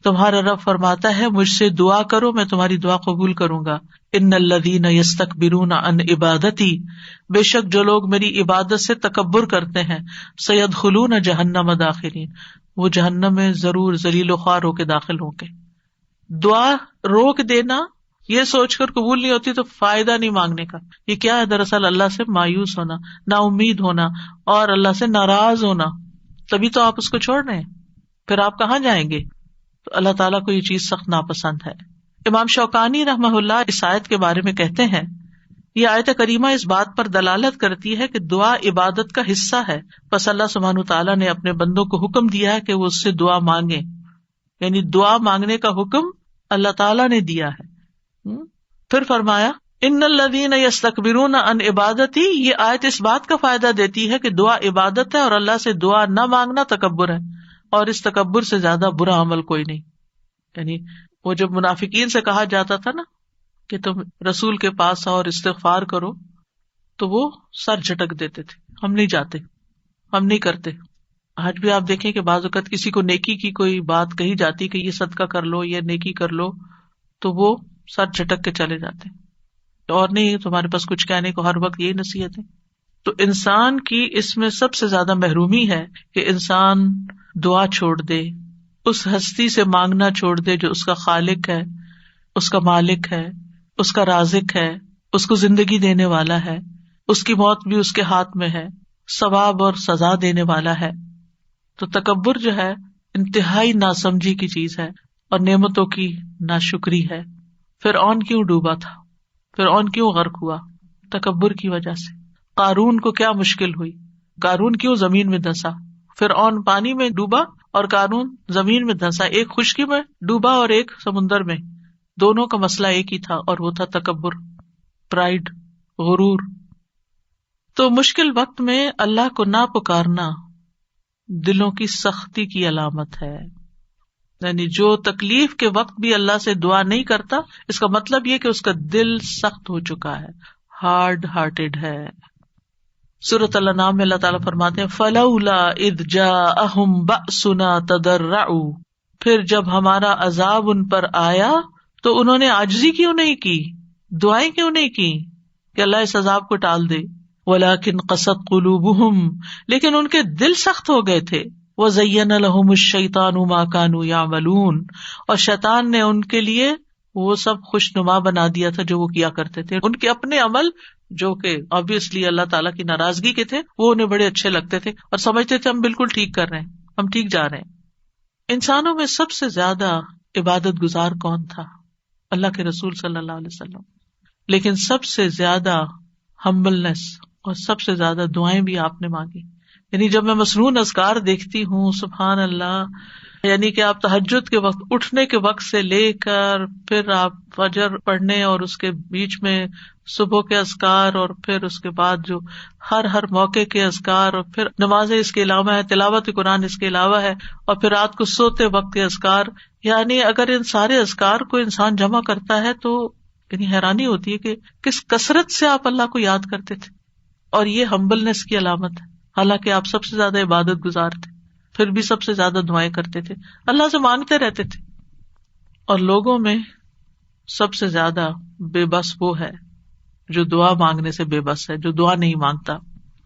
تمہارا رب فرماتا ہے مجھ سے دعا کرو میں تمہاری دعا قبول کروں گا. ان الذین یستکبرون عن عبادتی، بے شک جو لوگ میری عبادت سے تکبر کرتے ہیں، سیدخلون جہنم داخرین، وہ جہنم میں ضرور ذلیل و خوار ہو کے داخل ہوں گے. دعا روک دینا یہ سوچ کر قبول نہیں ہوتی تو فائدہ نہیں مانگنے کا. یہ کیا ہے؟ دراصل اللہ سے مایوس ہونا، نا امید ہونا اور اللہ سے ناراض ہونا. تبھی تو آپ اس کو چھوڑ رہے ہیں، پھر آپ کہاں جائیں گے؟ تو اللہ تعالیٰ کو یہ چیز سخت ناپسند ہے. امام شوکانی رحمہ اللہ اس آیت کے بارے میں کہتے ہیں یہ آیت کریمہ اس بات پر دلالت کرتی ہے کہ دعا عبادت کا حصہ ہے، پس اللہ سبحانہ تعالیٰ نے اپنے بندوں کو حکم دیا ہے کہ وہ اس سے دعا مانگیں. یعنی دعا مانگنے کا حکم اللہ تعالیٰ نے دیا ہے. پھر فرمایا ان الذین یستکبرون عن عبادتی، یہ آیت اس بات کا فائدہ دیتی ہے کہ دعا عبادت ہے اور اللہ سے دعا نہ مانگنا تکبر ہے، اور اس تکبر سے زیادہ برا عمل کوئی نہیں. یعنی وہ جب منافقین سے کہا جاتا تھا نا کہ تم رسول کے پاس آؤ اور استغفار کرو، تو وہ سر جھٹک دیتے تھے، ہم نہیں جاتے، ہم نہیں کرتے. آج بھی آپ دیکھیں کہ بعض اوقات کسی کو نیکی کی کوئی بات کہی جاتی کہ یہ صدقہ کر لو، یہ نیکی کر لو، تو وہ سر جھٹک کے چلے جاتے، اور نہیں تمہارے پاس کچھ کہنے کو، ہر وقت یہی نصیحت ہے. تو انسان کی اس میں سب سے زیادہ محرومی ہے کہ انسان دعا چھوڑ دے، اس ہستی سے مانگنا چھوڑ دے جو اس کا خالق ہے، اس کا مالک ہے، اس کا رازق ہے، اس کو زندگی دینے والا ہے، اس کی موت بھی اس کے ہاتھ میں ہے، ثواب اور سزا دینے والا ہے. تو تکبر جو ہے انتہائی ناسمجھی کی چیز ہے اور نعمتوں کی ناشکری ہے. فرعون کیوں ڈوبا تھا؟ فرعون کیوں غرق ہوا؟ تکبر کی وجہ سے. قارون کو کیا مشکل ہوئی؟ قارون کیوں زمین میں دھنسا؟ فرعون پانی میں ڈوبا اور قارون زمین میں دھنسا. ایک خشکی میں ڈوبا اور ایک سمندر میں، دونوں کا مسئلہ ایک ہی تھا، اور وہ تھا تکبر، پرائڈ، غرور. تو مشکل وقت میں اللہ کو نہ پکارنا دلوں کی سختی کی علامت ہے. یعنی جو تکلیف کے وقت بھی اللہ سے دعا نہیں کرتا، اس کا مطلب یہ کہ اس کا دل سخت ہو چکا ہے، ہارڈ ہارٹیڈ ہے. سورۃ الانعام میں اللہ تعالیٰ فرماتے ہیں فلولا اذ جاءہم بأسنا تضرعوا، پھر جب ہمارا عذاب ان پر آیا تو انہوں نے عاجزی کیوں نہیں کی، دعائیں کیوں نہیں کی کہ اللہ اس عذاب کو ٹال دے. ولکن قست قلوبہم، لیکن ان کے دل سخت ہو گئے تھے. وزین لہم الشیطان ما کانوا یعملون، اور شیطان نے ان کے لیے وہ سب خوشنما بنا دیا تھا جو وہ کیا کرتے تھے. ان کے اپنے عمل جو کہ obviously اللہ تعالیٰ کی ناراضگی کے تھے، وہ انہیں بڑے اچھے لگتے تھے اور سمجھتے تھے ہم بالکل ٹھیک کر رہے ہیں، ہم ٹھیک جا رہے ہیں. انسانوں میں سب سے زیادہ عبادت گزار کون تھا؟ اللہ کے رسول صلی اللہ علیہ وسلم. لیکن سب سے زیادہ ہمبلنس اور سب سے زیادہ دعائیں بھی آپ نے مانگی. یعنی جب میں مسنون اذکار دیکھتی ہوں، سبحان اللہ، یعنی کہ آپ تہجد کے وقت اٹھنے کے وقت سے لے کر پھر آپ فجر پڑھنے اور اس کے بیچ میں صبح کے اذکار اور پھر اس کے بعد جو ہر موقع کے اذکار اور پھر نمازیں اس کے علاوہ ہے، تلاوت قرآن اس کے علاوہ ہے، اور پھر رات کو سوتے وقت کے اذکار. یعنی اگر ان سارے اذکار کو انسان جمع کرتا ہے تو یعنی حیرانی ہوتی ہے کہ کس کثرت سے آپ اللہ کو یاد کرتے تھے. اور یہ ہمبلنس کی علامت ہے. حالانکہ آپ سب سے زیادہ عبادت گزار تھے، پھر بھی سب سے زیادہ دعائیں کرتے تھے، اللہ سے مانگتے رہتے تھے. اور لوگوں میں سب سے زیادہ بے بس وہ ہے جو دعا مانگنے سے بے بس ہے، جو دعا نہیں مانگتا.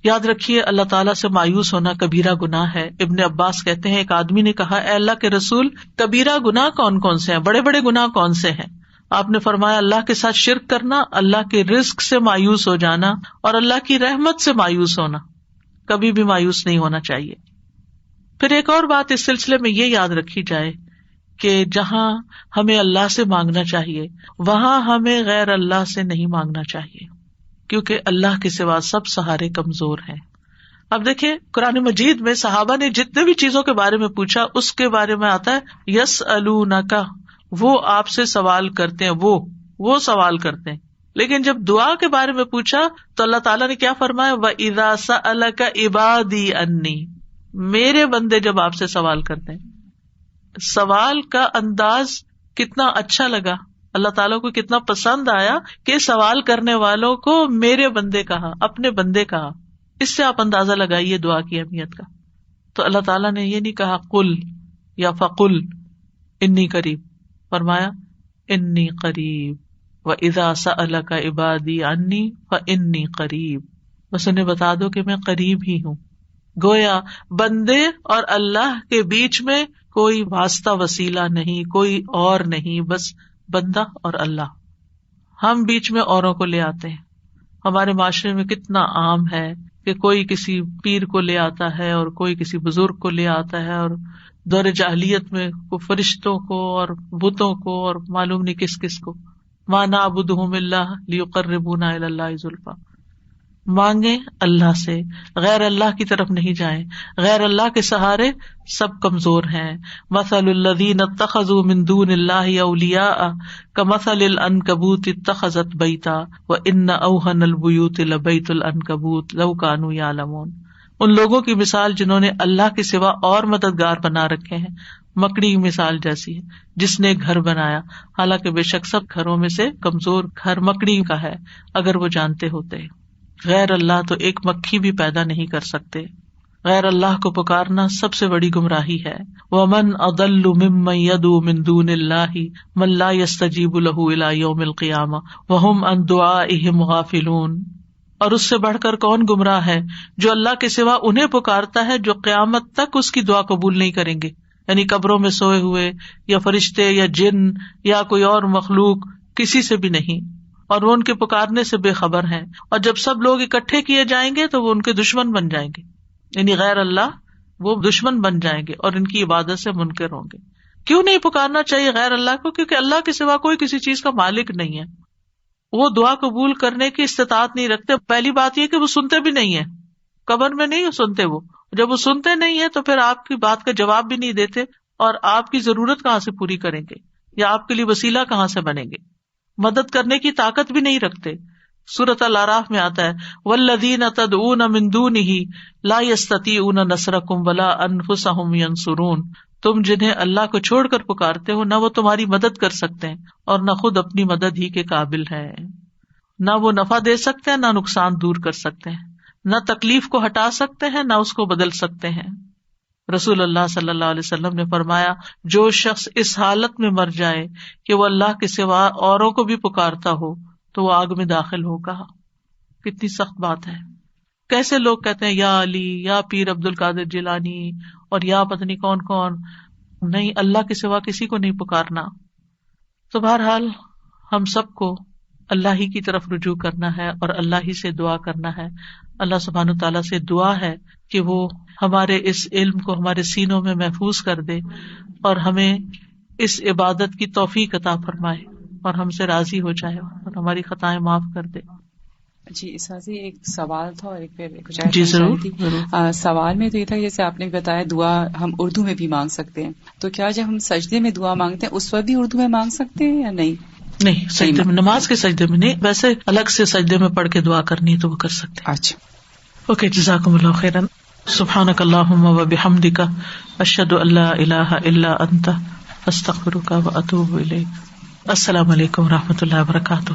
یاد رکھیے اللہ تعالیٰ سے مایوس ہونا کبیرہ گناہ ہے. ابن عباس کہتے ہیں ایک آدمی نے کہا اے اللہ کے رسول کبیرہ گناہ کون کون سے ہیں, بڑے بڑے گناہ کون سے ہیں؟ آپ نے فرمایا اللہ کے ساتھ شرک کرنا, اللہ کے رزق سے مایوس ہو جانا اور اللہ کی رحمت سے مایوس ہونا. کبھی بھی مایوس نہیں ہونا چاہیے. پھر ایک اور بات اس سلسلے میں یہ یاد رکھی جائے کہ جہاں ہمیں اللہ سے مانگنا چاہیے وہاں ہمیں غیر اللہ سے نہیں مانگنا چاہیے, کیونکہ اللہ کے سوا سب سہارے کمزور ہیں. اب دیکھیں قرآن مجید میں صحابہ نے جتنے بھی چیزوں کے بارے میں پوچھا اس کے بارے میں آتا ہے یسألونک, وہ آپ سے سوال کرتے ہیں, وہ سوال کرتے ہیں. لیکن جب دعا کے بارے میں پوچھا تو اللہ تعالیٰ نے کیا فرمایا, وَإِذَا سَأَلَكَ عِبَادِي عَنِّي, میرے بندے جب آپ سے سوال کرتے ہیں. سوال کا انداز کتنا اچھا لگا, اللہ تعالیٰ کو کتنا پسند آیا کہ سوال کرنے والوں کو میرے بندے کہا, اپنے بندے کہا. اس سے آپ اندازہ لگائیے دعا کی اہمیت کا. تو اللہ تعالیٰ نے یہ نہیں کہا قل یا فقل انی قریب, فرمایا انی قریب, وَإِذَا سَأَلَكَ عِبَادِي عَنِّي فَإِنِّي قَرِيب, بس انہیں بتا دو کہ میں قریب ہی ہوں. گویا بندے اور اللہ کے بیچ میں کوئی واسطہ وسیلہ نہیں, کوئی اور نہیں, بس بندہ اور اللہ. ہم بیچ میں اوروں کو لے آتے ہیں. ہمارے معاشرے میں کتنا عام ہے کہ کوئی کسی پیر کو لے آتا ہے اور کوئی کسی بزرگ کو لے آتا ہے, اور دور جاہلیت میں فرشتوں کو اور بتوں کو اور معلوم نہیں کس کس کو. ما نعبدہم الا لیقربونا الی اللہ زلفیٰ. مانگیں اللہ سے, غیر اللہ کی طرف نہیں جائیں. غیر اللہ کے سہارے سب کمزور ہیں. مثل الذین اتخذوا من دون اللہ اولیاء کمثل العنکبوت اتخذت بیتا وان اوہن البیوت لبیت العنکبوت لو کانوا یعلمون. ان لوگوں کی مثال جنہوں نے اللہ کے سوا اور مددگار بنا رکھے ہیں, مکڑی کی مثال جیسی ہے جس نے گھر بنایا, حالانکہ بے شک سب گھروں میں سے کمزور گھر مکڑی کا ہے اگر وہ جانتے ہوتے. غیر اللہ تو ایک مکھی بھی پیدا نہیں کر سکتے. غیر اللہ کو پکارنا سب سے بڑی گمراہی ہے. وَمَنْ أَضَلُّ مِمَّنْ يَدْعُو مِن دُونِ اللَّهِ مَن لَّا يَسْتَجِيبُ لَهُ إِلَىٰ يَوْمِ الْقِيَامَةِ وَهُمْ عَن دُعَائِهِمْ غَافِلُونَ. اور اس سے بڑھ کر کون گمراہ ہے جو اللہ کے سوا انہیں پکارتا ہے جو قیامت تک اس کی دعا قبول نہیں کریں گے, یعنی قبروں میں سوئے ہوئے یا فرشتے یا جن یا کوئی اور مخلوق, کسی سے بھی نہیں, اور وہ ان کے پکارنے سے بے خبر ہیں. اور جب سب لوگ اکٹھے کیے جائیں گے تو وہ ان کے دشمن بن جائیں گے, یعنی غیر اللہ وہ دشمن بن جائیں گے اور ان کی عبادت سے منکر ہوں گے. کیوں نہیں پکارنا چاہیے غیر اللہ کو؟ کیونکہ اللہ کے سوا کوئی کسی چیز کا مالک نہیں ہے. وہ دعا قبول کرنے کی استطاعت نہیں رکھتے. پہلی بات یہ کہ وہ سنتے بھی نہیں ہے, قبر میں نہیں سنتے. وہ جب وہ سنتے نہیں ہے تو پھر آپ کی بات کا جواب بھی نہیں دیتے, اور آپ کی ضرورت کہاں سے پوری کریں گے, یا آپ کے لیے وسیلہ کہاں سے بنیں گے, مدد کرنے کی طاقت بھی نہیں رکھتے. سورۃ الاعراف میں آتا ہے والذین تدعون من دونہ لا یستطیعون نصرکم ولا انفسہم ینصرون. تم جنہیں اللہ کو چھوڑ کر پکارتے ہو نہ وہ تمہاری مدد کر سکتے ہیں اور نہ خود اپنی مدد ہی کے قابل ہے. نہ وہ نفع دے سکتے ہیں نہ نقصان دور کر سکتے ہیں, نہ تکلیف کو ہٹا سکتے ہیں نہ اس کو بدل سکتے ہیں. رسول اللہ صلی اللہ علیہ وسلم نے فرمایا جو شخص اس حالت میں مر جائے کہ وہ اللہ کے سوا اوروں کو بھی پکارتا ہو تو وہ آگ میں داخل ہوگا. کتنی سخت بات ہے. کیسے لوگ کہتے ہیں یا علی, یا پیر عبد القادر جیلانی, اور یا پتہ نہیں کون کون. نہیں, اللہ کے سوا کسی کو نہیں پکارنا. تو بہرحال ہم سب کو اللہ ہی کی طرف رجوع کرنا ہے اور اللہ ہی سے دعا کرنا ہے. اللہ سبحانہ تعالیٰ سے دعا ہے کہ وہ ہمارے اس علم کو ہمارے سینوں میں محفوظ کر دے اور ہمیں اس عبادت کی توفیق عطا فرمائے اور ہم سے راضی ہو جائے اور ہماری خطائیں معاف کر دے. جی اساسی ایک سوال تھا اور ایک پہ کچھ جی ضرور. سوال میں تو یہ تھا جیسے آپ نے بتایا دعا ہم اردو میں بھی مانگ سکتے ہیں, تو کیا جب ہم سجدے میں دعا مانگتے ہیں اس وقت بھی اردو میں مانگ سکتے ہیں یا نہیں؟ نہیں, سجدے میں, نماز کے سجدے میں نہیں, ویسے الگ سے سجدے میں پڑھ کے دعا کرنی ہے تو وہ کر سکتے ہیں. اچھا اوکے, جزاکم اللہ خیرا. سبحانک اللہم و بحمدک اشہد ان لا الہ الا انت استغفرک و اتوب الیک. السلام علیکم و رحمۃ اللہ وبرکاتہ.